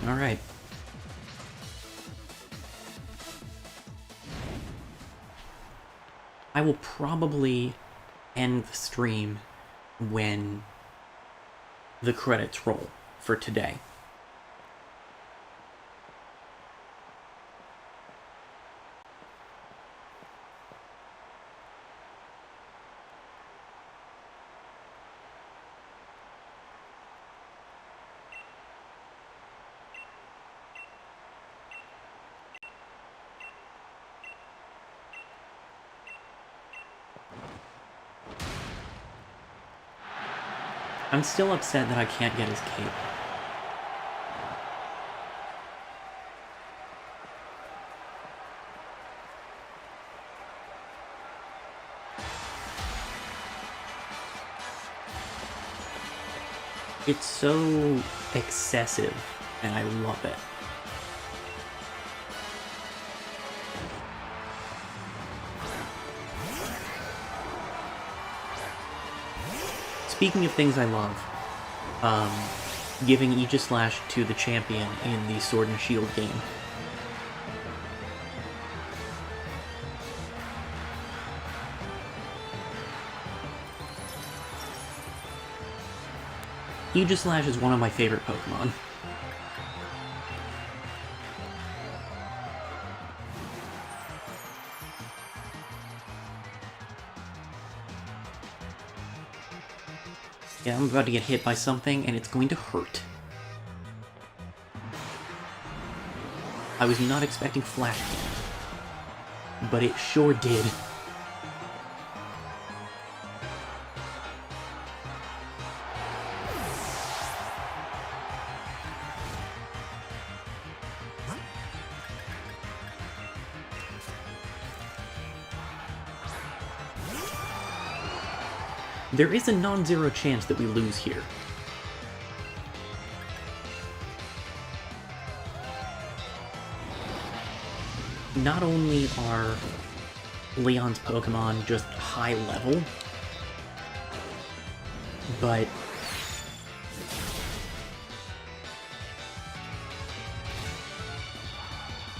Alright. I will probably end the stream when the credits roll for today. I'm still upset that I can't get his cape. It's so excessive, and I love it. Speaking of things I love, giving Aegislash to the champion in the Sword and Shield game. Aegislash is one of my favorite Pokemon. Yeah, I'm about to get hit by something, and it's going to hurt. I was not expecting Flash Cannon, but it sure did. There is a non-zero chance that we lose here. Not only are Leon's Pokemon just high level, but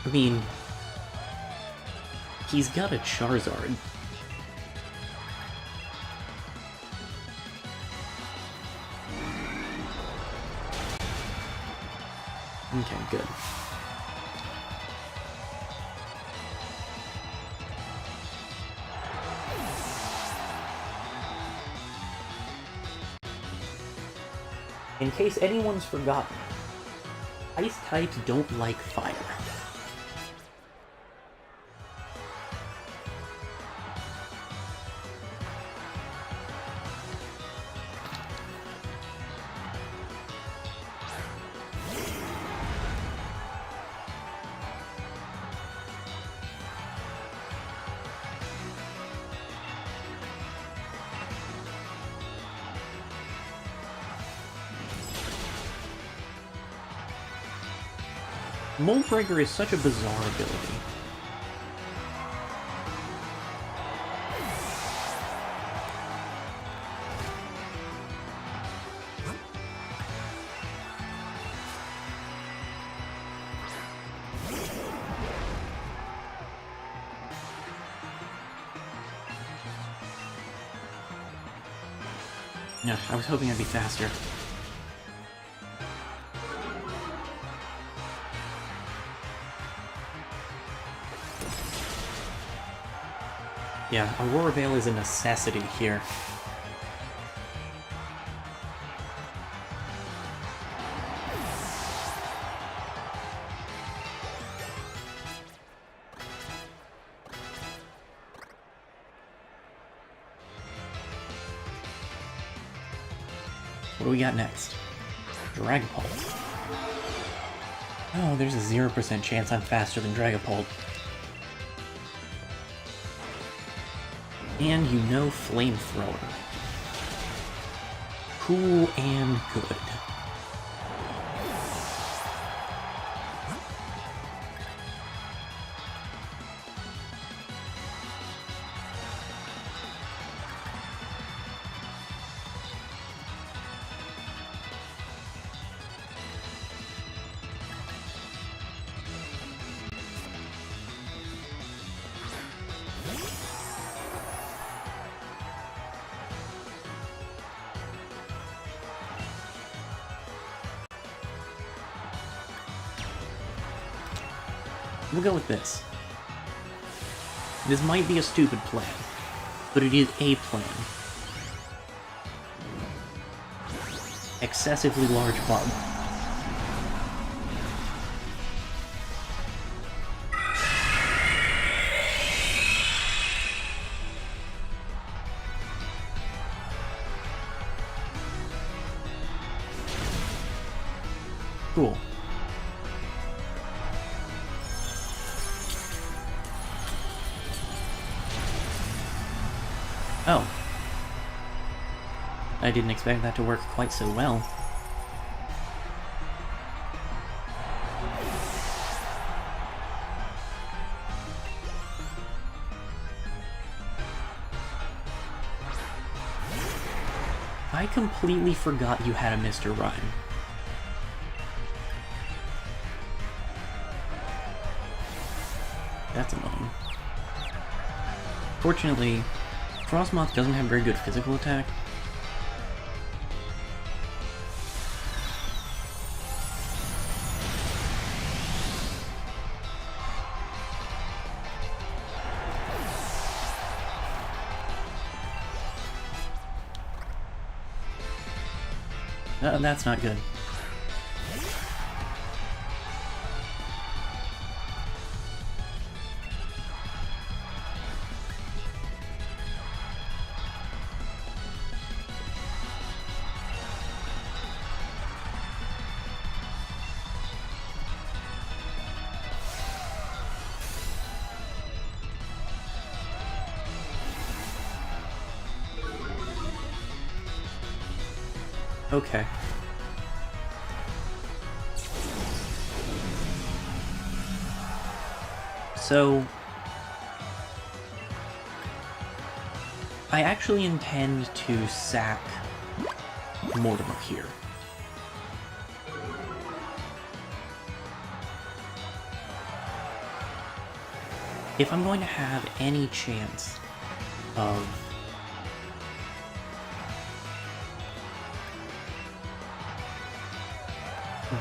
I mean, he's got a Charizard. Okay, good. In case anyone's forgotten, Ice types don't like fire. Moldbreaker is such a bizarre ability. No, I was hoping I'd be faster. Yeah, Aurora Veil is a necessity here. What do we got next? Dragapult. Oh, there's a 0% chance I'm faster than Dragapult. And you know Flamethrower. Cool and good. We'll go with this. This might be a stupid plan, but it is a plan. Excessively large bug. Cool. Oh. I didn't expect that to work quite so well. I completely forgot you had a Mr. Rhyme. That's annoying. Fortunately, Frostmoth doesn't have very good physical attack. That's not good. Okay. So, I actually intend to sack Mortimer here. If I'm going to have any chance of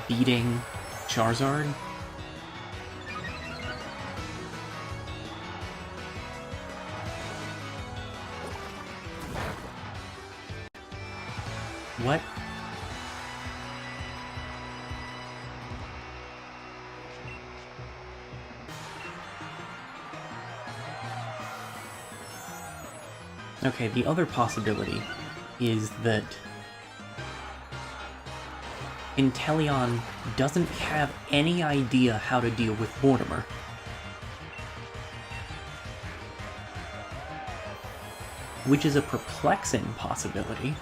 beating Charizard, what? Okay, the other possibility is that Inteleon doesn't have any idea how to deal with Mortimer. Which is a perplexing possibility.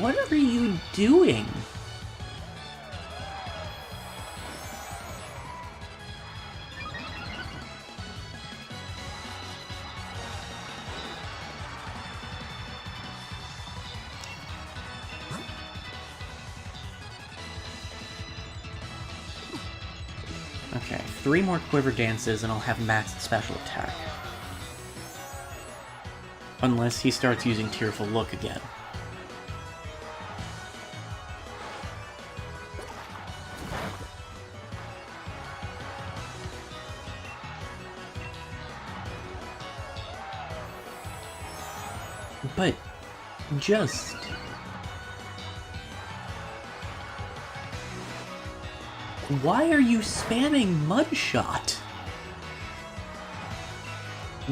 What are you doing? Okay, 3 more Quiver Dances and I'll have maxed special attack. Unless he starts using Tearful Look again. But just... why are you spamming Mudshot?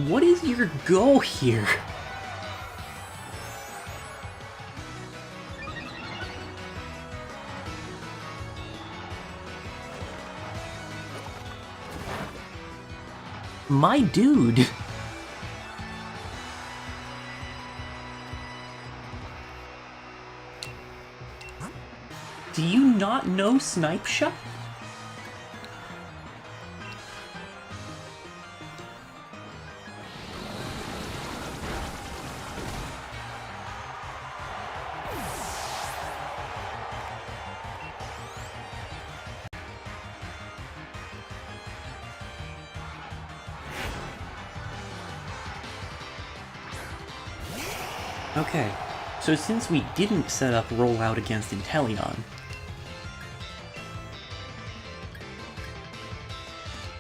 What is your goal here? My dude! Do you not know Snipe Shot? Okay, so since we didn't set up rollout against Inteleon,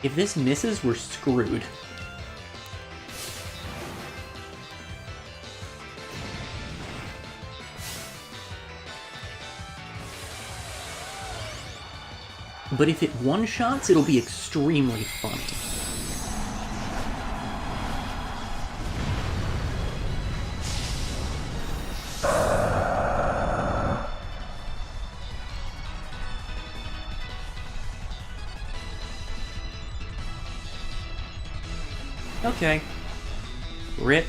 if this misses, we're screwed. But if it one-shots, it'll be extremely funny. Okay. Rip.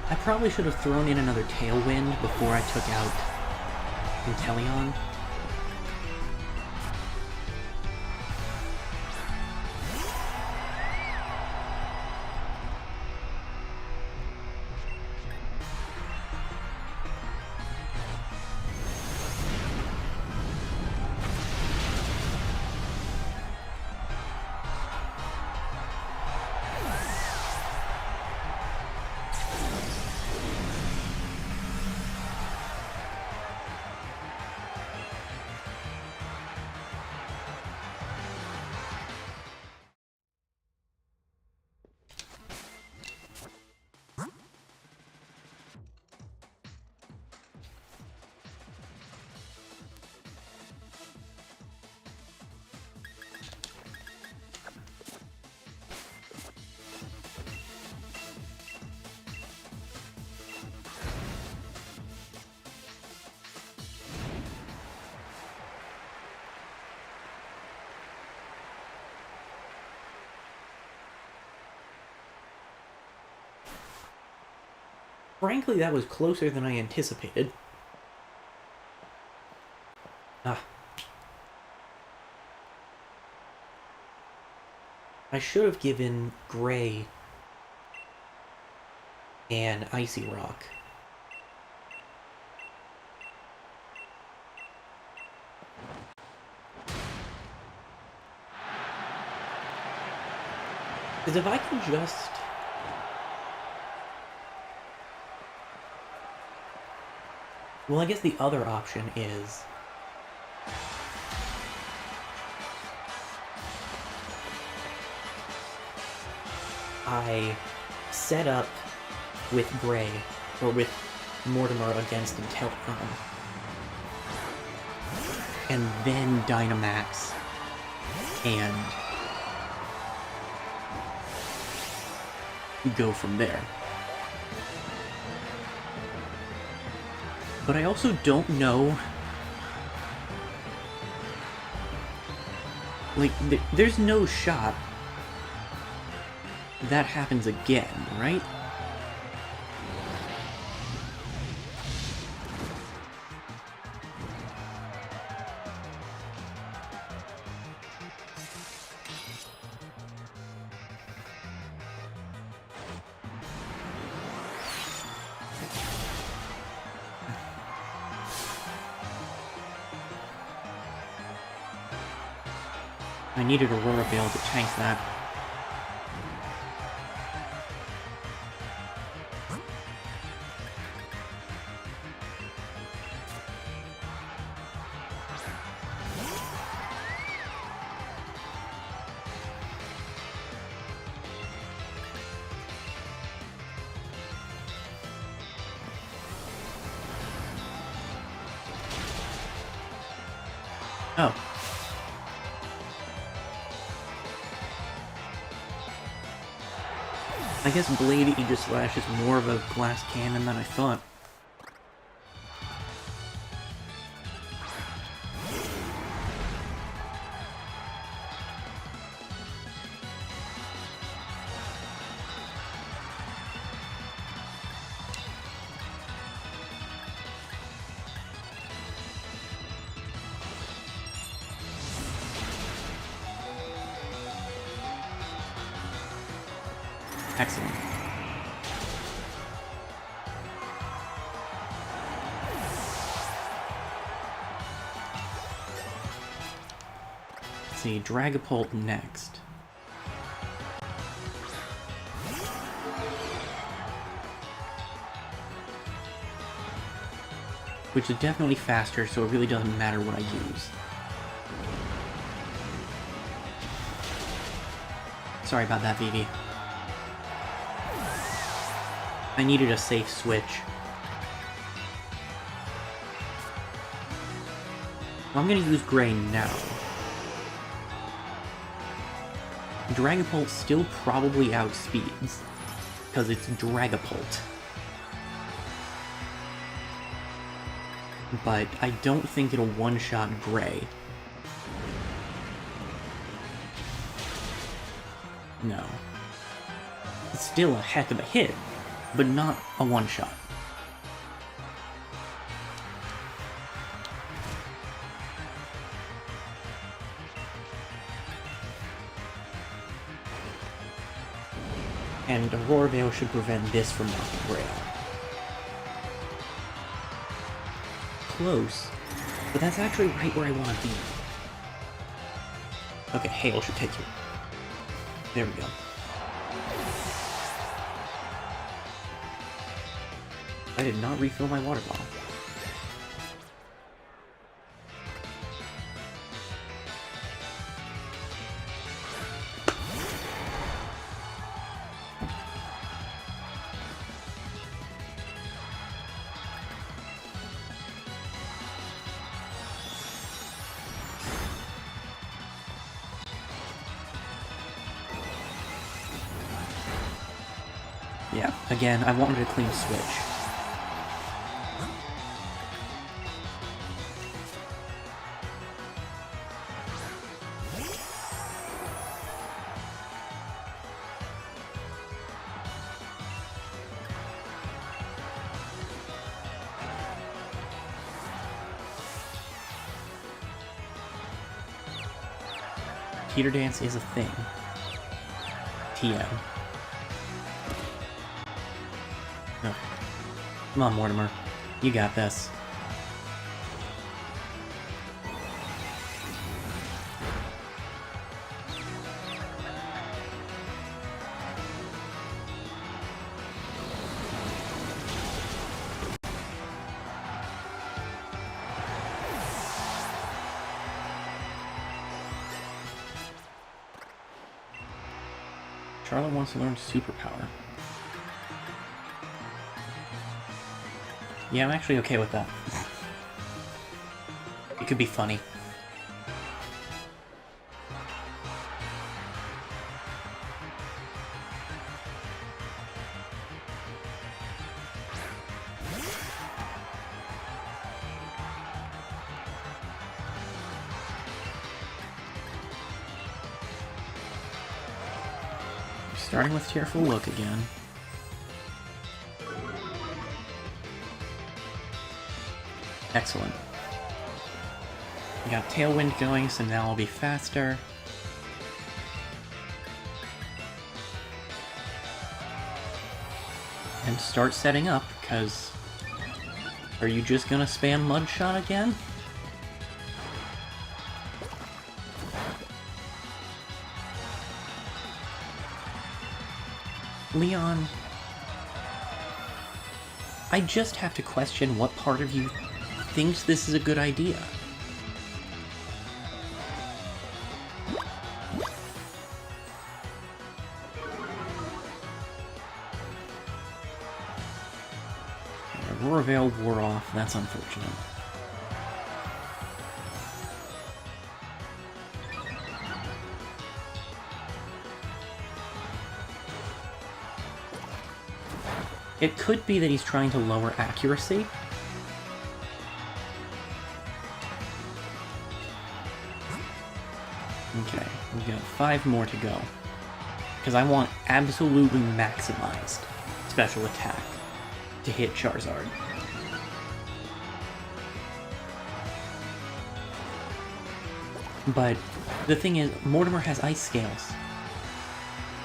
I probably should have thrown in another Tailwind before I took out Inteleon. Frankly, that was closer than I anticipated. Ah. I should have given Gray an Icy Rock. Because if I can just... Well, I guess the other option is... I set up with Gray, or with Mortimer against Inteleon, and then Dynamax, and go from there. But I also don't know... Like, there's no shot that happens again, right? I needed Aurora Veil to tank that. Oh. I guess Blade Aegislash is more of a glass cannon than I thought. Excellent. Let's see, Dragapult next. Which is definitely faster, so it really doesn't matter what I use. Sorry about that, Vivi. I needed a safe switch. Well, I'm gonna use Gray now. Dragapult still probably outspeeds, because it's Dragapult. But I don't think it'll one-shot Gray. No. It's still a heck of a hit, but not a one-shot. And Aurora Veil should prevent this from knocking Gray out. Close, but that's actually right where I want to be. Okay, Hail should take you. There we go. I did not refill my water bottle. Yeah, again, I wanted a clean switch. Teeter Dance is a thing. TM. Okay. Come on, Mortimer. You got this. Charlotte wants to learn superpower. Yeah, I'm actually okay with that. It could be funny. Starting with Tearful Look again. Excellent. We got Tailwind going, so now I'll be faster. And start setting up, because... Are you just gonna spam Mud Shot again? Leon... I just have to question what part of you thinks this is a good idea. Aurora Veil wore off, that's unfortunate. It could be that he's trying to lower accuracy. Okay, we've got 5 more to go. Because I want absolutely maximized special attack to hit Charizard. But the thing is, Mortimer has Ice Scales.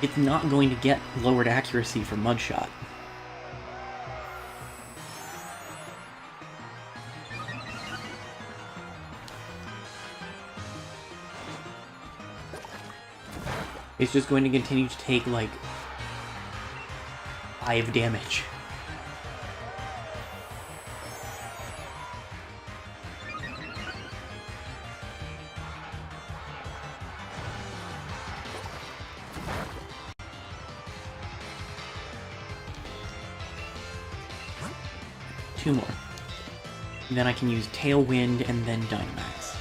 It's not going to get lowered accuracy for Mudshot. It's just going to continue to take, like, 5 damage. Two more. Then I can use Tailwind and then Dynamax.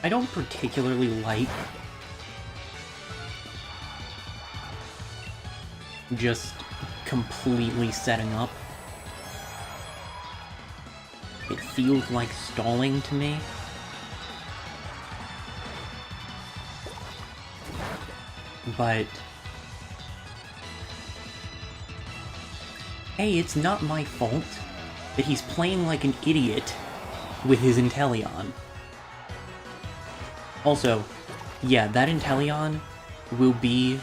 I don't particularly like just completely setting up. It feels like stalling to me. But hey, it's not my fault that he's playing like an idiot with his Inteleon. Also, yeah, that Inteleon will be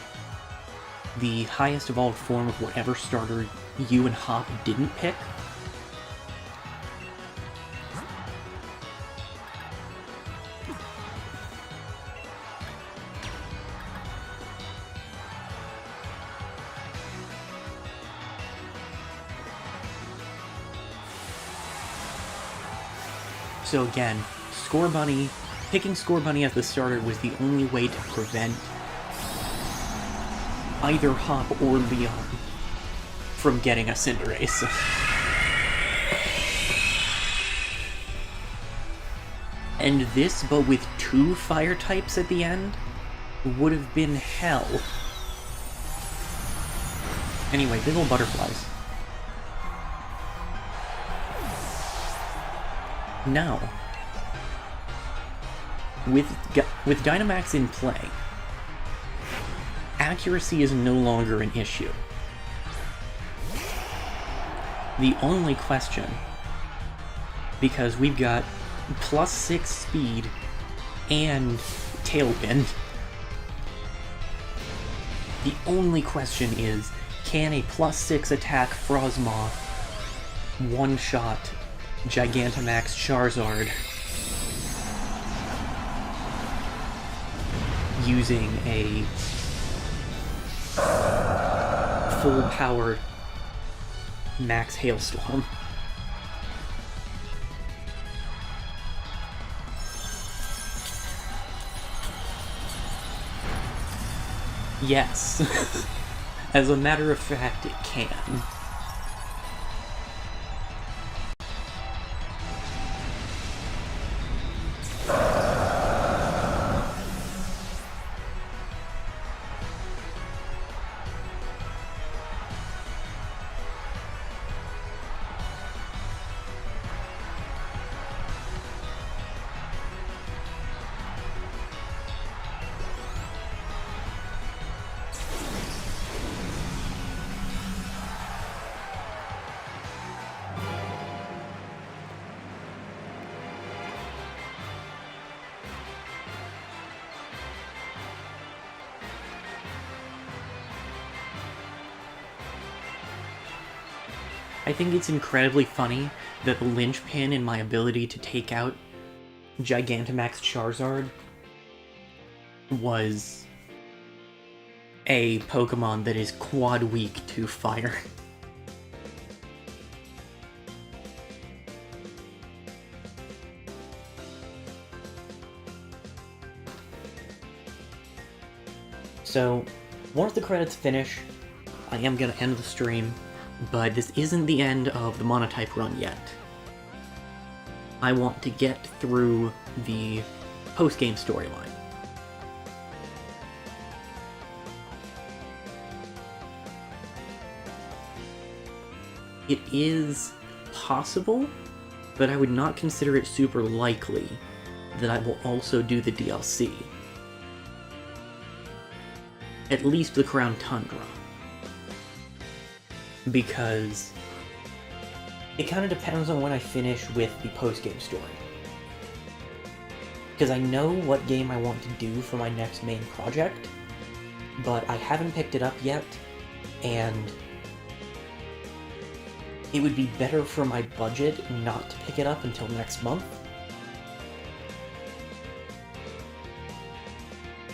the highest evolved form of whatever starter you and Hop didn't pick. So again, Scorbunny, picking Scorbunny as the starter was the only way to prevent either Hop or Leon from getting a Cinderace. And this, but with 2 fire types at the end, would have been hell. Anyway, big ol' butterflies. Now, with Dynamax in play, accuracy is no longer an issue. the only question, because we've got +6 speed and tailwind, the only question is, can a +6 attack Frosmoth one-shot Gigantamax Charizard using a full-powered Max Hailstorm? Yes. As a matter of fact, it can. I think it's incredibly funny that the linchpin in my ability to take out Gigantamax Charizard was a Pokemon that is quad weak to fire. So, once the credits finish, I am going to end the stream, but this isn't the end of the Monotype run yet. I want to get through the post-game storyline. It is possible, but I would not consider it super likely that I will also do the DLC. At least the Crown Tundra. Because it kind of depends on when I finish with the post-game story. Because I know what game I want to do for my next main project, but I haven't picked it up yet, and it would be better for my budget not to pick it up until next month.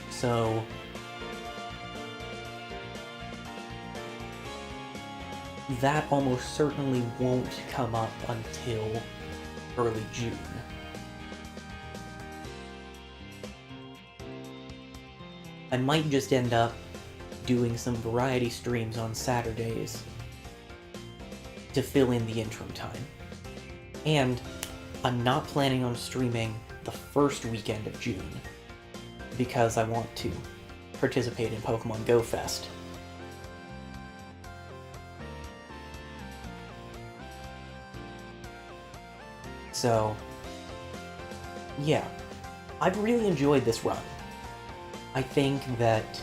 So that almost certainly won't come up until early June. I might just end up doing some variety streams on Saturdays to fill in the interim time. And I'm not planning on streaming the first weekend of June, because I want to participate in Pokemon Go Fest. So, yeah, I've really enjoyed this run. I think that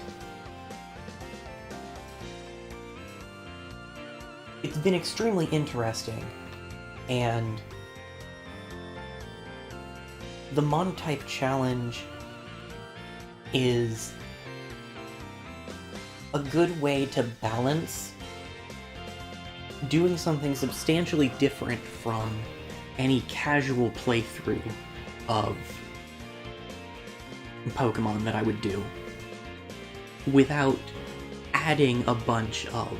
it's been extremely interesting, and the Monotype challenge is a good way to balance doing something substantially different from any casual playthrough of Pokemon that I would do, without adding a bunch of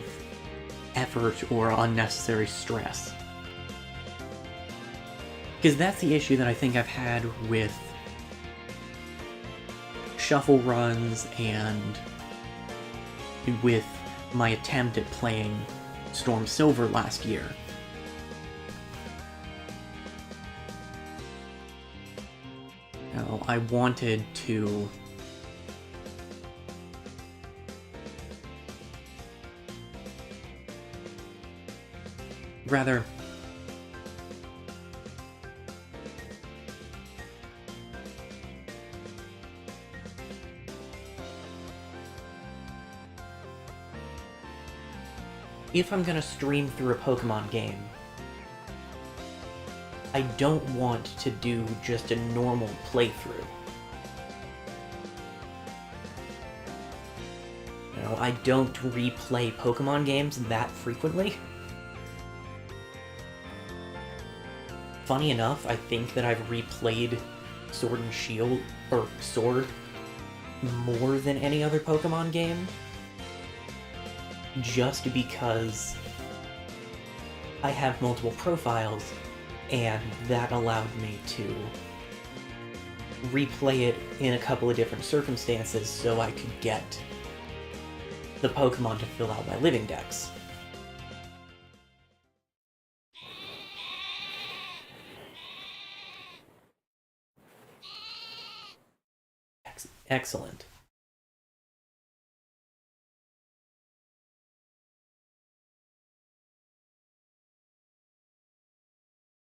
effort or unnecessary stress. Because that's the issue that I think I've had with shuffle runs and with my attempt at playing Storm Silver last year. I wanted to rather if I'm gonna stream through a Pokemon game, I don't want to do just a normal playthrough. You know, I don't replay Pokemon games that frequently. Funny enough, I think that I've replayed Sword and Shield, or Sword, more than any other Pokemon game. Just because I have multiple profiles, and that allowed me to replay it in a couple of different circumstances so I could get the Pokemon to fill out my living dex. Excellent.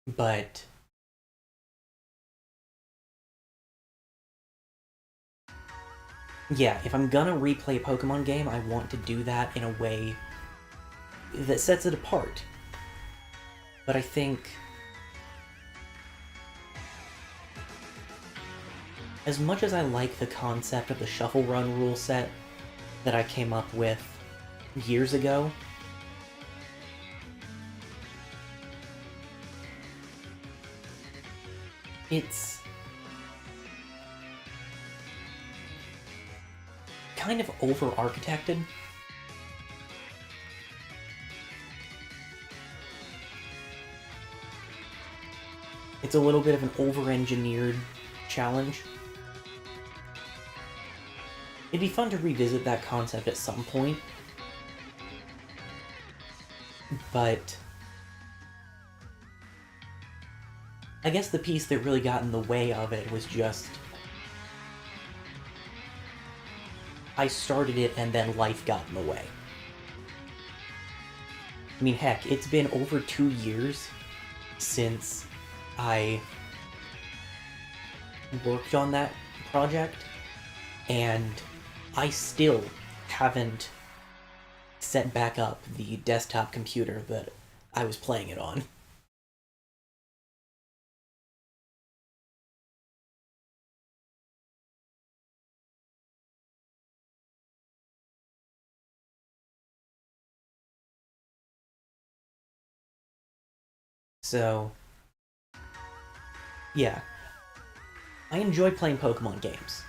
But yeah, if I'm gonna replay a Pokemon game, I want to do that in a way that sets it apart. But I think as much as I like the concept of the Shuffle Run rule set that I came up with years ago, it's kind of over-architected. It's a little bit of an over-engineered challenge. It'd be fun to revisit that concept at some point, but I guess the piece that really got in the way of it was just I started it and then life got in the way. I mean, heck, it's been over 2 years since I worked on that project, and I still haven't set back up the desktop computer that I was playing it on. So, yeah. I enjoy playing Pokemon games.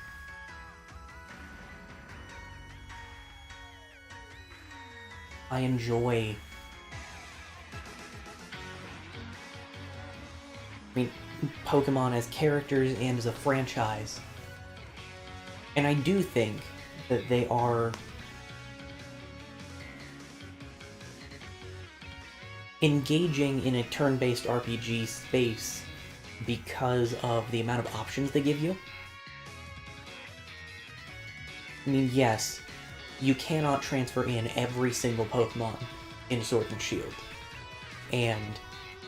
I enjoy... I mean, Pokemon as characters and as a franchise. And I do think that they are engaging in a turn-based RPG space because of the amount of options they give you. I mean, yes, you cannot transfer in every single Pokemon in Sword and Shield. And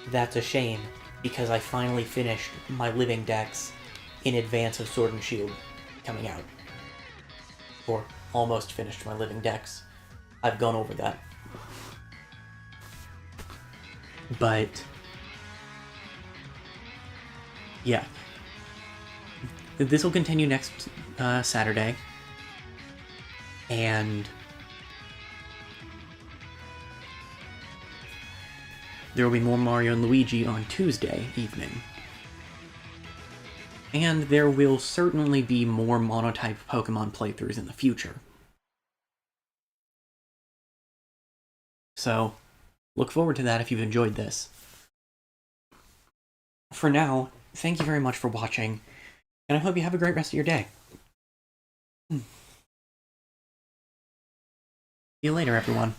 that's a shame, because I finally finished my living dex in advance of Sword and Shield coming out. Or almost finished my living dex. I've gone over that. But yeah, this will continue next Saturday, and there will be more Mario and Luigi on Tuesday evening. And there will certainly be more Monotype Pokemon playthroughs in the future. So, look forward to that if you've enjoyed this. For now, thank you very much for watching, and I hope you have a great rest of your day. See you later, everyone.